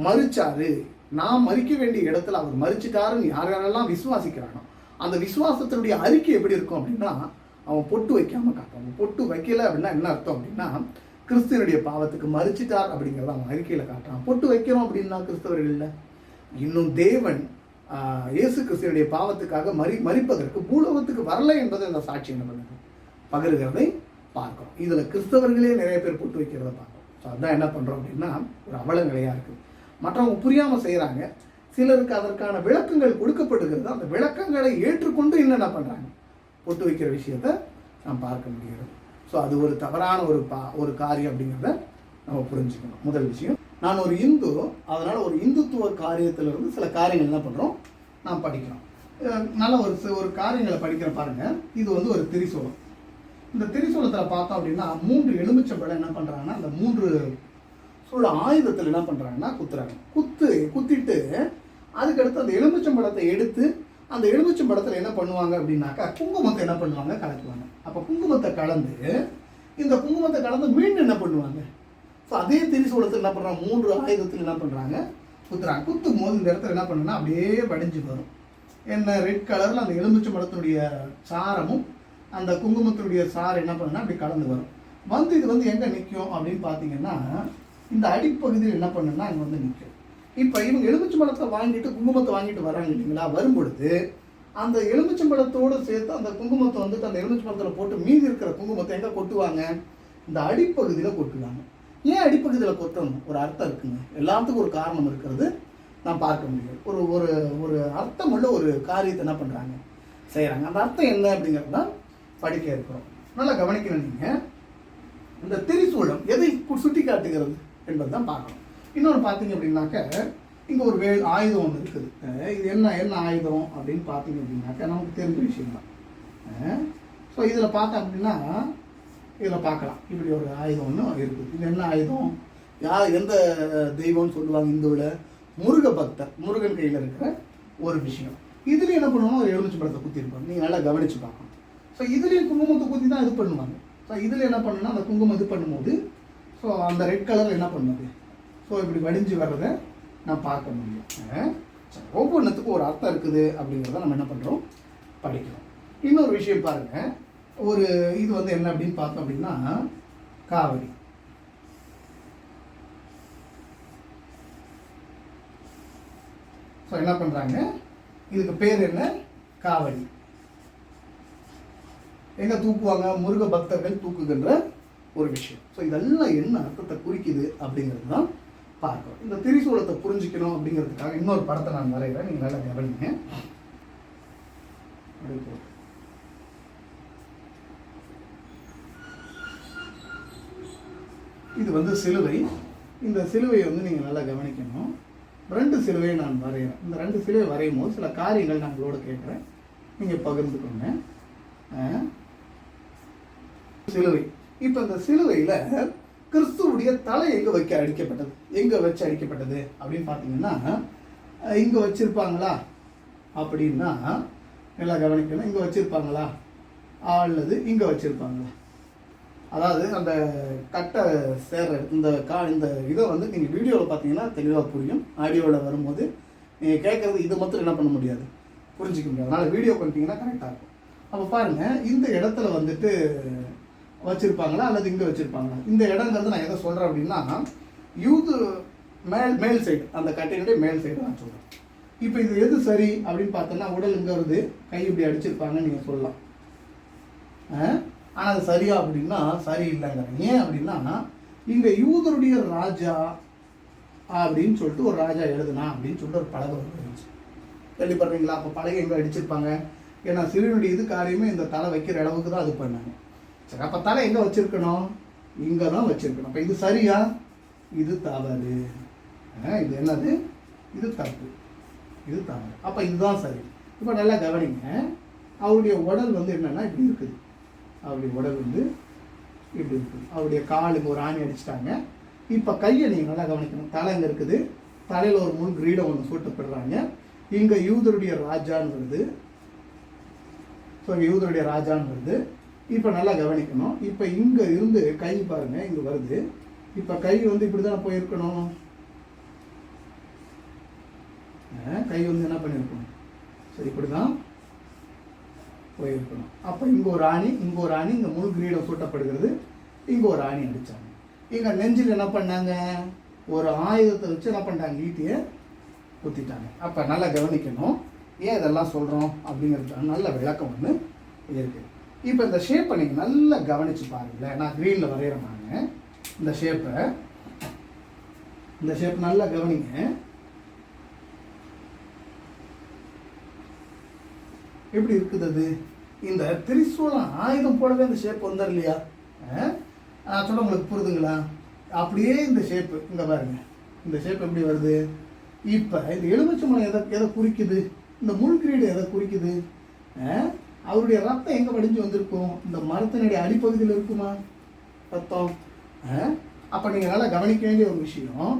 மரிச்சாரு, நான் மரிக்க வேண்டிய இடத்துல அவர் மரிச்சிட்டாருன்னு யார் யாரெல்லாம் விசுவாசிக்கிறானோ அந்த விசுவாசத்தினுடைய அறிக்கை எப்படி இருக்கும் அப்படின்னா, அவன் பொட்டு வைக்காம காப்பான். பொட்டு வைக்கல அப்படின்னா என்ன அர்த்தம் அப்படின்னா, கிறிஸ்துவனுடைய பாவத்துக்கு மரிச்சிட்டார் அப்படிங்கிறத அவன் அறிக்கையில காட்டுறான். பொட்டு வைக்கிறோம் அப்படின்னா கிறிஸ்தவர்கள் இன்னும் தேவன் இயேசு கிறிஸ்துவனுடைய பாவத்துக்காக மரிப்பதற்கு பூலோகத்துக்கு வரல என்பதை அந்த சாட்சி என்ன பண்ணுது, பகிர்கிறதை பார்க்கிறோம். இதுல கிறிஸ்தவர்களே நிறைய பேர் பொட்டு வைக்கிறத பார்க்கிறோம். ஸோ அதான் என்ன பண்றோம் அப்படின்னா ஒரு அவலநிலையா இருக்கு. மற்றவங்க புரியாம செய்யறாங்க, சிலருக்கு அதற்கான விளக்கங்கள் கொடுக்கப்படுகிறது. அந்த விளக்கங்களை ஏற்றுக்கொண்டு என்ன பண்றாங்க, பொட்டு வைக்கிற விஷயத்தை நாம் பார்க்க முடிகிறது. ஸோ அது ஒரு தவறான ஒரு காரியம் அப்படிங்கிறத நம்ம புரிஞ்சுக்கணும். முதல் விஷயம், நான் ஒரு இந்து, அதனால ஒரு இந்துத்துவ காரியத்திலிருந்து சில காரியங்கள் என்ன பண்றோம், நாம் படிக்கிறோம். நல்ல ஒரு காரியங்களை படிக்கிற பாருங்க. இது ஒரு திரிசூலம். இந்த திரிசூலத்தில் பார்த்தோம் அப்படின்னா 3 எலுமிச்சம்பழம் என்ன பண்றாங்கன்னா, அந்த 3 சூழ ஆயுதத்தில் என்ன பண்றாங்கன்னா குத்துறாங்க. குத்திட்டு அதுக்கடுத்து அந்த எலுமிச்சம்பழத்தை எடுத்து அந்த எலுமிச்சம்பழத்தில் என்ன பண்ணுவாங்க அப்படின்னாக்கா குங்குமத்தை என்ன பண்ணுவாங்க, கலக்குவாங்க. அப்போ குங்குமத்தை கலந்து இந்த குங்குமத்தை கலந்து மீண்டும் என்ன பண்ணுவாங்க, ஸோ அதே திரிசூலத்தில் என்ன பண்ணுறாங்க, 3 ஆயுதத்தில் என்ன பண்ணுறாங்க, குத்துறாங்க. குத்தும் போது இந்த இடத்துல என்ன பண்ணுன்னா அப்படியே வடிஞ்சு வரும். என்ன ரெட் கலரில் அந்த எலுமிச்சம்பழத்தினுடைய சாரமும் அந்த குங்குமத்தினுடைய சாரம் என்ன பண்ணுன்னா அப்படி கலந்து வரும். இது எங்கே நிற்கும் அப்படின்னு பார்த்தீங்கன்னா, இந்த அடிப்பகுதியில் என்ன பண்ணுன்னா இங்கே நிற்கும். இப்போ இவங்க எலுமிச்சம்பழத்தை வாங்கிட்டு குங்குமத்தை வாங்கிட்டு வராங்க இல்லைங்களா, வரும்பொழுது அந்த எலுமிச்சம்பழத்தோடு சேர்த்து அந்த குங்குமத்தை அந்த எலுமிச்சம்பழத்தில் போட்டு மீதி இருக்கிற குங்குமத்தை எங்கே கொட்டுவாங்க, இந்த அடிப்பகுதியில் கொட்டுவாங்க. ஏன் அடிப்பகுதியில் கொட்டணும், ஒரு அர்த்தம் இருக்குங்க. எல்லாத்துக்கும் ஒரு காரணம் இருக்கிறது நான் பார்க்க முடியும். ஒரு அர்த்தம் உள்ள ஒரு காரியத்தை என்ன பண்ணுறாங்க, செய்கிறாங்க. அந்த அர்த்தம் என்ன அப்படிங்கிறது தான் படிக்க இருக்கிறோம். நல்லா கவனிக்கணும். நீங்கள் இந்த திரிசூலம் எதை சுட்டி காட்டுகிறது என்பது தான் பார்க்கணும். இன்னொன்று பார்த்தீங்க அப்படின்னாக்க, இங்கே ஒரு ஆயுதம் ஒன்று இருக்குது. இது என்ன ஆயுதம் அப்படின்னு பார்த்தீங்க அப்படின்னாக்க நமக்கு தெரிஞ்ச விஷயம் தான். ஸோ இதில் பார்த்தோம் அப்படின்னா இதில் பார்க்கலாம், இப்படி ஒரு ஆயுதம் ஒன்று இருக்குது. இது என்ன ஆயுதம், எந்த தெய்வம்னு சொல்லுவாங்க இந்துவில், முருக பக்தர், முருகன் கையில் இருக்கிற ஒரு விஷயம். இதுலேயும் என்ன பண்ணுவாங்க, ஒரு எலுமிச்சம்பழத்தை குத்திருப்பாங்க. நீங்கள் நல்லா கவனித்து பார்க்கணும். ஸோ இதுலேயும் குங்குமத்தை குத்தி தான் இது பண்ணுவாங்க. ஸோ இதில் என்ன பண்ணுன்னா அந்த குங்குமம் இது பண்ணும்போது ஸோ அந்த ரெட் கலர் என்ன பண்ணுது, ஸோ இப்படி வடிஞ்சு வர்றதை நான் பார்க்க முடியும். ஒவ்வொன்றுத்துக்கும் ஒரு அர்த்தம் இருக்குது அப்படிங்கிறத நம்ம என்ன பண்ணுறோம், படிக்கிறோம். இன்னொரு விஷயம் பாருங்கள், ஒரு இது என்ன அப்படின்னு பார்த்தோம் அப்படின்னா காவடி. ஸோ என்ன பண்ணுறாங்க, இதுக்கு பேர் என்ன, காவடி. எங்கே தூக்குவாங்க, முருக பக்தர்கள் தூக்குகின்ற ஒரு விஷயம். ஸோ இதெல்லாம் என்ன அர்த்தத்தை குறிக்குது அப்படிங்கிறது தான் பார்க்கணும். இந்த திரிசூலத்தை புரிஞ்சுக்கணும் அப்படிங்கிறதுக்காக இன்னொரு படத்தை நான் வரைகிறேன், நீங்கள் நல்லா கவனிங்க. இது சிலுவை. இந்த சிலுவையை நீங்கள் நல்லா கவனிக்கணும். 2 சிலுவையை நான் வரைகிறேன். இந்த 2 சிலுவை வரையும் போது சில காரியங்கள் நான் உங்களோட கேட்குறேன், நீங்கள் பகிர்ந்துக்கோங்க. சிலுவை. இப்போ இந்த சிலுவையில் கிறிஸ்துவுடைய தலை எங்கே வச்சு அடிக்கப்பட்டது அப்படின்னு பார்த்தீங்கன்னா, இங்கே வச்சிருப்பாங்களா அப்படின்னா நல்லா கவனிக்கணும். இங்கே வச்சிருப்பாங்களா அல்லது இங்கே வச்சிருப்பாங்களா, அதாவது அந்த கட்டை சேர்ற இந்த இதை நீங்கள் வீடியோவில் பார்த்தீங்கன்னா தெளிவாக புரியும். ஆடியோவில் வரும்போது நீங்கள் கேட்குறது இது மட்டும் என்ன பண்ண முடியாது, புரிஞ்சிக்க முடியாது. அதனால் வீடியோ பண்ணிட்டீங்கன்னா கரெக்டாக இருக்கும். அப்போ பாருங்கள், இந்த இடத்துல வச்சுருப்பாங்களா அல்லது இங்கே வச்சுருப்பாங்களா. இந்த இடங்கிறது நான் எதை சொல்கிறேன் அப்படின்னா, யூது மேல் சைடு, அந்த கட்டையினுடைய மேல் சைடு நான் சொல்கிறேன். இப்போ இது எது சரி அப்படின்னு பார்த்தோன்னா, உடல் இங்கே வருது, கை இப்படி அடிச்சிருப்பாங்கன்னு நீங்கள் சொல்லலாம். ஆனால் அது சரியா அப்படின்னா சரி இல்லைங்கிறேன். ஏன் அப்படின்னா, இங்கே யூதருடைய ராஜா அப்படின்னு சொல்லிட்டு ஒரு ராஜா எழுதுனா அப்படின்னு சொல்லிட்டு ஒரு பலகை இருந்துச்சு. கேள்விப்படுறீங்களா? அப்போ பலகை எங்கே அடிச்சிருப்பாங்க? ஏன்னா சிறுவனுடைய இது காரியமே இந்த தலை வைக்கிற அளவுக்கு தான் அது பண்ணாங்க. சரி, அப்போ தலை எங்கே வச்சிருக்கணும்? இங்கே தான் வச்சிருக்கணும். அப்போ இது சரியா? இது தவறு. இது என்னது? இது தப்பு, இது தவறு. அப்போ இதுதான் சரி. இப்போ நல்லா கவனிங்க. அவருடைய உடல் வந்து என்னன்னா இப்படி இருக்குது. அவருடைய உடல் வந்து இப்படி இருக்குது. அவருடைய காலுக்கு ஒரு ஆணி அடிச்சிட்டாங்க. இப்போ கையை நீங்கள் நல்லா கவனிக்கணும். தலை இங்கே இருக்குது. தலையில் ஒரு முன் கிரீடம் ஒன்று சூட்டப்படுறாங்க. இங்கே யூதருடைய ராஜான்னு வருது. ஸோ யூதருடைய ராஜான்னு வருது. இப்போ நல்லா கவனிக்கணும். இப்போ இங்கே இருந்து கை பாருங்கள், இங்கே வருது. இப்போ கை வந்து இப்படி தானே போயிருக்கணும். கை வந்து என்ன பண்ணியிருக்கணும்? சரி, இப்படி தான் போயிருக்கணும். அப்போ இங்கே ஒரு ஆணி, இங்கே ஒரு ஆணி, இங்கே முழு கிரீடம் சூட்டப்படுகிறது. இங்கே ஒரு ஆணி அடித்தாங்க. இங்கே நெஞ்சில் என்ன பண்ணாங்க? ஒரு ஆயுதத்தை வச்சு என்ன பண்ணிட்டாங்க? ஈட்டியை குத்திட்டாங்க. அப்போ நல்லா கவனிக்கணும். ஏன் இதெல்லாம் சொல்கிறோம் அப்படிங்கிறது நல்ல விளக்கம் ஒன்று இருக்குது. இப்போ இந்த ஷேப்பை நீங்கள் நல்லா கவனித்து பாருங்களேன். நான் க்ரீனில் வரைகிறேன். இந்த ஷேப் நல்லா கவனிங்க. எப்படி இருக்குது அது? இந்த திரிசூலம் ஆயுதம் போலவே இந்த ஷேப் வந்துடும் இல்லையா? நான் சொல்ல உங்களுக்கு புரிதுங்களா? அப்படியே இந்த ஷேப்பு இங்கே பாருங்க. இந்த ஷேப் எப்படி வருது? இப்போ இந்த எலுமிச்சம்பழம் எதை குறிக்குது? இந்த முள்கிரீடு எதை குறிக்குது? அவருடைய ரத்தம் எங்கே வடிஞ்சு வந்திருக்கும்? இந்த மரத்தினுடைய அடிப்பகுதியில் இருக்குமா ரத்தம்? அப்போ நீங்கள் நல்லா கவனிக்க வேண்டிய ஒரு விஷயம்,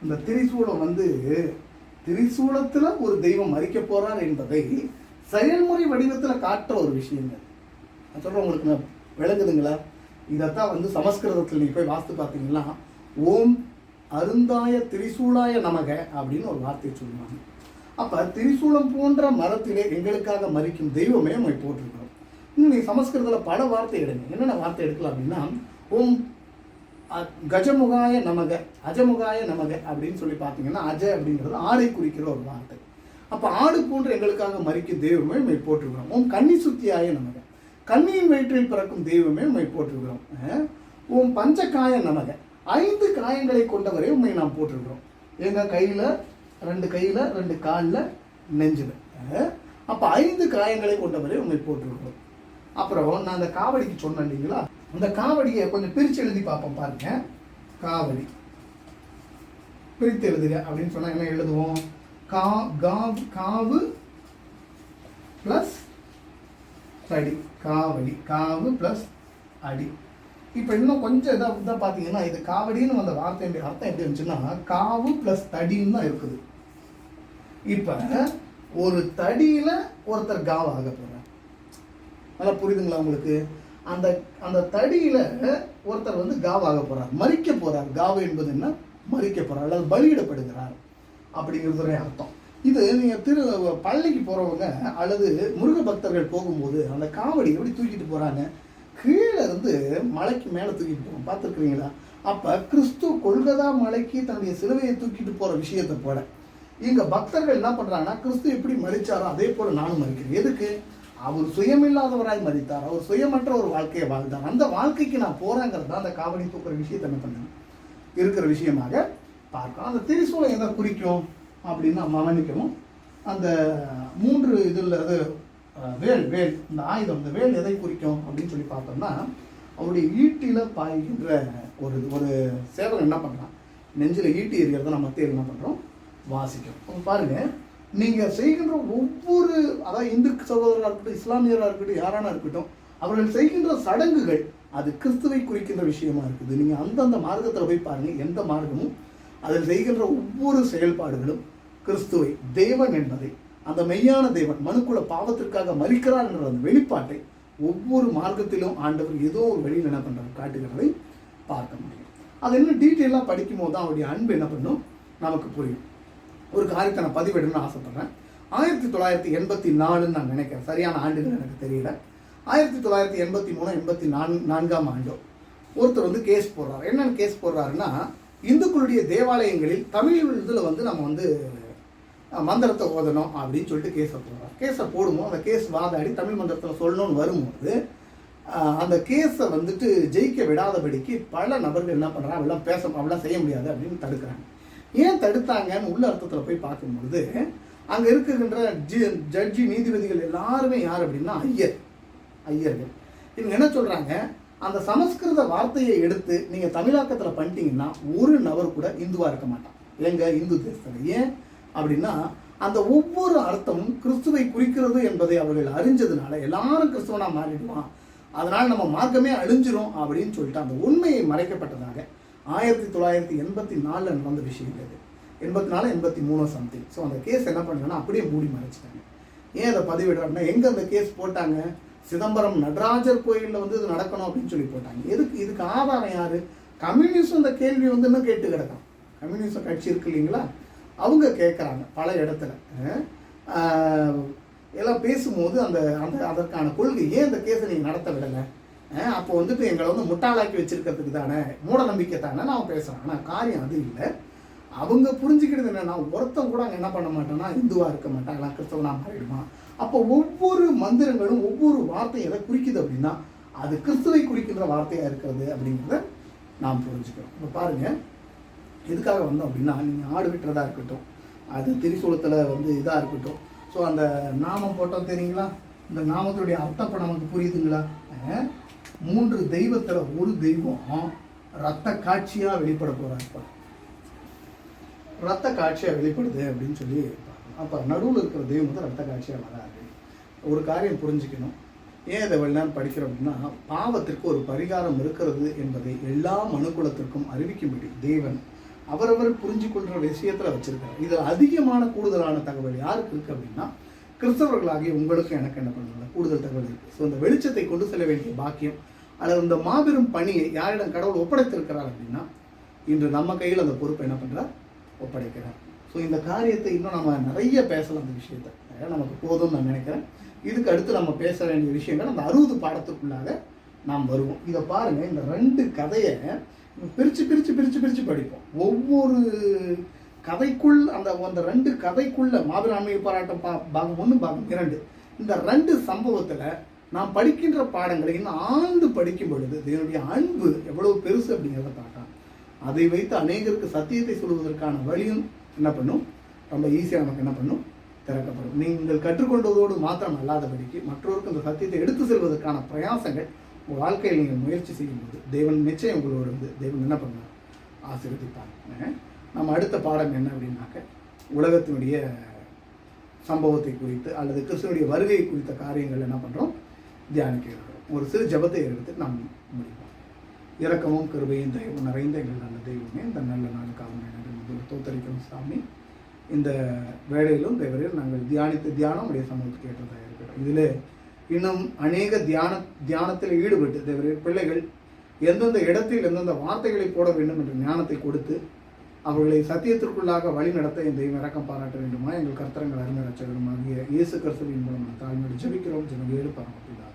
இந்த திரிசூலம் வந்து திரிசூலத்தில் ஒரு தெய்வம் மறிக்க போகிறார் என்பதை செயல்முறை வடிவத்தில் காட்டுற ஒரு விஷயங்கள். நான் சொல்கிறேன், உங்களுக்கு நான் விளங்குதுங்களா? இதைத்தான் வந்து சமஸ்கிருதத்தில் நீங்கள் போய் வாஸ்து பார்த்தீங்கன்னா, ஓம் அருந்தாய திரிசூலாய நமக அப்படின்னு ஒரு வார்த்தையை சொல்லுவாங்க. அப்போ திரிசூலம் போன்ற மரத்திலே எங்களுக்காக மறிக்கும் தெய்வமே நம்ம போட்டிருக்கிறோம். இன்னும் நீங்கள் சமஸ்கிருதத்தில் பல வார்த்தை எடுங்க. என்னென்ன வார்த்தை எடுக்கலாம் அப்படின்னா, ஓம் கஜமுகாய நமக, அஜமுகாய நமக அப்படின்னு சொல்லி பார்த்தீங்கன்னா, அஜ அப்படிங்கிறது ஆடை குறிக்கிற ஒரு வார்த்தை. அப்போ ஆடு போன்ற எங்களுக்காக மறிக்கும் தெய்வமே நம்ம போட்டிருக்கிறோம். ஓம் கன்னி சுத்தியாய நமக, கன்னியின் வயிற்றில் பிறக்கும் தெய்வமே நம்ம போட்டிருக்கிறோம். ஓம் பஞ்சகாய நமக, 5 காயங்களை கொண்டவரை உண்மை நாம் போட்டிருக்கிறோம். எங்கள் கையில் 2 கையில் 2 காலில் நெஞ்சில். அப்போ 5 காயங்களை கொண்டவரை உண்மை போட்டிருக்கிறோம். அப்புறம் நான் அந்த காவடிக்கு சொன்னேன் இல்லைங்களா? அந்த காவடியை கொஞ்சம் பிரித்து எழுதி பார்ப்போம் பாருங்க. காவடி பிரித்து எழுதுக அப்படின்னு சொன்னால் என்ன எழுதுவோம்? காவு ப்ளஸ் அடி. காவடி, காவு ப்ளஸ் அடி. இப்போ இன்னும் கொஞ்சம் இதாக பார்த்தீங்கன்னா, இது காவடின்னு வந்த வார்த்தையுடைய அர்த்தம் எப்படி இருந்துச்சுன்னா, காவு ப்ளஸ் தடின்னு தான் இருக்குது. இப்போ ஒரு தடியில் ஒருத்தர் காவ ஆக போகிறார். நல்லா புரியுதுங்களா உங்களுக்கு? அந்த தடியில் ஒருத்தர் வந்து காவாக போகிறார், மறிக்க போகிறார். காவு என்பது என்ன? மறிக்க போகிறார் அல்லது பலியிடப்படுகிறார் அப்படிங்கிறதுடைய அர்த்தம். இது நீங்கள் பள்ளிக்கு போகிறவங்க அல்லது முருக பக்தர்கள் போகும்போது அந்த காவடி எப்படி தூக்கிட்டு போகிறாங்க? கீழே இருந்து மலைக்கு மேலே தூக்கிட்டு போவோம், பார்த்துருக்குறீங்களா? அப்போ கிறிஸ்து கொல்கதா மலைக்கு தன்னுடைய சிலுவையை தூக்கிட்டு போகிற விஷயத்தை போல இங்கே பக்தர்கள் என்ன பண்ணுறாங்கன்னா, கிறிஸ்து எப்படி மறிச்சாரோ அதே போல் நானும் மறிக்கிறேன். எதுக்கு? அவர் சுயமில்லாதவராய் மறித்தார், அவர் சுயமற்ற ஒரு வாழ்க்கையை வாழ்ந்தார். அந்த வாழ்க்கைக்கு நான் போகிறேங்கிறது தான் அந்த காவடி தூக்குற விஷயத்தை என்ன பண்ணேன் இருக்கிற விஷயமாக பார்க்கலாம். அந்த திரிசூலம் எதை குறிக்கும் அப்படின்னா மன்னிக்கணும், அந்த 3 இதில் அது வேல் இந்த ஆயுதம், இந்த வேல் எதை குறிக்கும் அப்படின்னு சொல்லி பார்த்தோம்னா, அவருடைய ஈட்டியில் பாய்கின்ற ஒரு சேவகன் என்ன பண்ணுறான், நெஞ்சில் ஈட்டி எறிகிறத நம்ம மத்தியில் என்ன பண்ணுறோம், வாசிக்கிறோம். பாருங்கள், நீங்கள் செய்கின்ற ஒவ்வொரு, அதாவது இந்து சகோதரராக இருக்கட்டும், இஸ்லாமியராக இருக்கட்டும், யாரானா இருக்கட்டும், அவர்கள் செய்கின்ற சடங்குகள் அது கிறிஸ்துவை குறிக்கின்ற விஷயமா இருக்குது. நீங்கள் அந்தந்த மார்க்கத்தில் போய் பாருங்கள், எந்த மார்க்கமும் அதில் செய்கின்ற ஒவ்வொரு செயல்பாடுகளும் கிறிஸ்துவை, தேவன் என்பதை, அந்த மெய்யான தேவன் மனுக்குள்ள பாவத்திற்காக மரிக்கிறார் என்ற அந்த வெளிப்பாட்டை ஒவ்வொரு மார்க்கத்திலும் ஆண்டவர் ஏதோ ஒரு வழியில் என்ன பண்ணுறாரு, காட்டுகிறதை பார்க்க முடியும். அது இன்னும் டீட்டெயிலாக படிக்கும் போது தான் அவருடைய அன்பு என்ன பண்ணும் நமக்கு புரியும். ஒரு காரியத்தை நான் பதிவிடணும்னு ஆசைப்படுறேன். 1984 நான் நினைக்கிறேன், சரியான ஆண்டுகள் எனக்கு தெரியல. 1983-84 ஆண்டோ ஒருத்தர் வந்து கேஸ் போடுறாரு. என்னென்னு கேஸ் போடுறாருன்னா, இந்துக்களுடைய தேவாலயங்களில் தமிழ் இதில் வந்து நம்ம வந்து மந்திரத்தை ஓதணும் அப்படின்னு சொல்லிட்டு கேஸை போடுறோம். கேஸை போடும்போது அந்த கேஸ் வாதாடி தமிழ் மந்திரத்தில் சொல்லணும்னு வரும்போது அந்த கேஸை வந்துட்டு ஜெயிக்க விடாதபடிக்கு பல நபர்கள் என்ன பண்ணுறாங்க, அவெல்லாம் செய்ய முடியாது அப்படின்னு தடுக்கிறாங்க. ஏன் தடுத்தாங்கன்னு உள்ள அர்த்தத்தில் போய் பார்க்கும்பொழுது அங்கே இருக்குகின்ற ஜட்ஜி நீதிபதிகள் எல்லாருமே யார் அப்படின்னா ஐயர்கள். இவங்க என்ன சொல்கிறாங்க, அந்த சமஸ்கிருத வார்த்தையை எடுத்து நீங்கள் தமிழாக்கத்தில் பண்ணிட்டீங்கன்னா ஒரு நபர் கூட இந்துவாக இருக்க மாட்டான் எங்க இந்து தேசத்தில். ஏன் அப்படின்னா அந்த ஒவ்வொரு அர்த்தமும் கிறிஸ்துவை குறிக்கிறது என்பதை அவர்கள் அறிஞ்சதுனால எல்லாரும் கிறிஸ்துவனா மாறிடுவான், அதனால் நம்ம மார்க்கமே அழிஞ்சிரும் அப்படின்னு சொல்லிட்டு அந்த உண்மையை மறைக்கப்பட்டதாக 1984 நடந்த விஷயம் இது. 84 83 சம்திங். ஸோ அந்த கேஸ் என்ன பண்ணாங்கன்னா அப்படியே மூடி மறைச்சிட்டாங்க. ஏன் அதை பதிவிடுறாங்கன்னா, எங்கே அந்த கேஸ் போட்டாங்க, சிதம்பரம் நடராஜர் கோயிலில் வந்து இது நடக்கணும் அப்படின்னு சொல்லி போட்டாங்க. இதுக்கு ஆதாரம் யாரு? கம்யூனிஸ்ட் இந்த கேள்வி வந்து இன்னும் கேட்டு கிடக்கும். கம்யூனிஸ்ட் கட்சி இருக்கு இல்லைங்களா, அவங்க கேட்குறாங்க பல இடத்துல எல்லாம் பேசும்போது அந்த அந்த அதற்கான கொள்கை ஏன் இந்த கேஸை நீங்கள் நடத்த விடலை, அப்போ வந்துட்டு எங்களை வந்து முட்டாளாக்கி வச்சிருக்கிறதுக்கு தானே, மூட நம்பிக்கை தானே நான் பேசுகிறேன். ஆனால் காரியம் அது இல்லை. அவங்க புரிஞ்சுக்கிட்டது என்னன்னா, ஒருத்தன் கூட அங்கே என்ன பண்ண மாட்டேன்னா இந்துவாக இருக்க மாட்டான், எல்லாம் கிறிஸ்தவனாக மாறிடுவான். அப்போ ஒவ்வொரு மந்திரங்களும் ஒவ்வொரு வார்த்தையும் எதை குறிக்குது அப்படின்னா அது கிறிஸ்துவை குறிக்கின்ற வார்த்தையாக இருக்கிறது அப்படிங்கிறத நாம் புரிஞ்சுக்கிறோம். இப்போ பாருங்கள், எதுக்காக வந்தோம் அப்படின்னா, நீங்கள் ஆடு விட்டுறதா இருக்கட்டும், அது திரிசூலத்தில் வந்து இதாக இருக்கட்டும், ஸோ அந்த நாமம் போட்டோம் தெரியுங்களா, இந்த நாமத்துடைய அர்த்தம் இப்போ நமக்கு புரியுதுங்களா? 3 தெய்வத்தில் ஒரு தெய்வம் ரத்த காட்சியாக வெளிப்பட போகிறாருப்பா. ரத்த காட்சியாக வெளிப்படுது அப்படின்னு சொல்லி அப்போ நடுவில் இருக்கிற தெய்வம் வந்து ரத்த காட்சியாக வராது. ஒரு காரியம் புரிஞ்சுக்கணும். ஏன் இதை வெளிநாள் படிக்கிறோம் அப்படின்னா, பாவத்திற்கு ஒரு பரிகாரம் இருக்கிறது என்பதை எல்லா மனுக்குலத்திற்கும் அறிவிக்கும்படி தேவன் அவரவர் புரிஞ்சு கொள்கிற விஷயத்தில் வச்சிருக்காரு. இதில் அதிகமான கூடுதலான தகவல் யாருக்கு இருக்குது அப்படின்னா, கிறிஸ்தவர்களாகிய உங்களுக்கு எனக்கு என்ன பண்ணுவாங்க கூடுதல் தகவல் இருக்குது. ஸோ இந்த வெளிச்சத்தை கொண்டு செல்ல வேண்டிய பாக்கியம் அல்லது இந்த மாபெரும் பணியை யாரிடம் கடவுள் ஒப்படைத்திருக்கிறார் அப்படின்னா, இன்று நம்ம கையில் அந்த பொறுப்பை என்ன பண்ணுறார், ஒப்படைக்கிறார். ஸோ இந்த காரியத்தை இன்னும் நம்ம நிறைய பேசலாம். அந்த விஷயத்தை நமக்கு போதும்னு நான் நினைக்கிறேன். இதுக்கு அடுத்து நம்ம பேச வேண்டிய விஷயங்கள் அந்த 60 பாடத்துக்குள்ளாக நாம் வருவோம். இதை பாருங்கள், இந்த 2 கதையை பிரித்து படிப்போம். ஒவ்வொரு கதைக்குள் அந்த 2 கதைக்குள்ள மாபெரும் ஆன்மீக போராட்டம் பாகம் 1 பாகம் 2 இந்த 2 சம்பவத்தில் நாம் படிக்கின்ற பாடங்களை இன்னும் ஆழ்ந்து படிக்கும் பொழுது இதனுடைய அன்பு எவ்வளவு பெருசு அப்படிங்கிறத பார்க்கலாம். அதை வைத்து அநேகருக்கு சத்தியத்தை சொல்வதற்கான வழியும் என்ன பண்ணும், ரொம்ப ஈஸியாக நமக்கு என்ன பண்ணும், திறக்கப்படும். நீங்கள் கற்றுக்கொண்டதோடு மாத்திரம் அல்லாதபடிக்கு மற்றவருக்கு அந்த சத்தியத்தை எடுத்து செல்வதற்கான பிரயாசங்கள் உங்கள் வாழ்க்கையில் நீங்கள் முயற்சி செய்யும்போது தேவன் நிச்சயம் உங்களோடு வந்து தேவன் என்ன பண்ணுவார், ஆசீர்வதிப்பார். நம்ம அடுத்த பாடம் என்ன அப்படின்னாக்க, உலகத்தினுடைய சம்பவத்தை குறித்து அல்லது கிறிஸ்துவனுடைய வருகை குறித்த காரியங்கள் என்ன பண்ணுறோம், தியானிக்க இருக்கிறோம். ஒரு சிறு ஜபத்தை எடுத்து நாம் முடிப்போம். இரக்கமும் கிருபையும் தயவும் நிறைந்த எங்கள் நல்ல தெய்வமே, இந்த நல்ல நாளுக்காக தோத்தரிக்கும் சாமி. இந்த வேளையிலும் தேவரையில் நாங்கள் தியானித்த தியானம் உடைய சமூகத்துக்கு ஏற்றதாக இருக்கிறோம். இதில் இன்னும் அநேக தியானத்தில் ஈடுபட்டு தேவரையில் பிள்ளைகள் எந்தெந்த இடத்தில் எந்தெந்த வார்த்தைகளை போட வேண்டும் என்ற ஞானத்தை கொடுத்து அவர்களை சத்தியத்திற்குள்ளாக வழி நடத்த இந்த தெய்வம் இரக்கம் பாராட்ட வேண்டுமா எங்கள் கர்த்தரங்கள் அருமை ரட்சகருமாகிய இயேசு கிறிஸ்துவின் மூலம் தாழ்மையோடு ஜெபிக்கிறோம். ஜெபம் 7 பரமபிதா.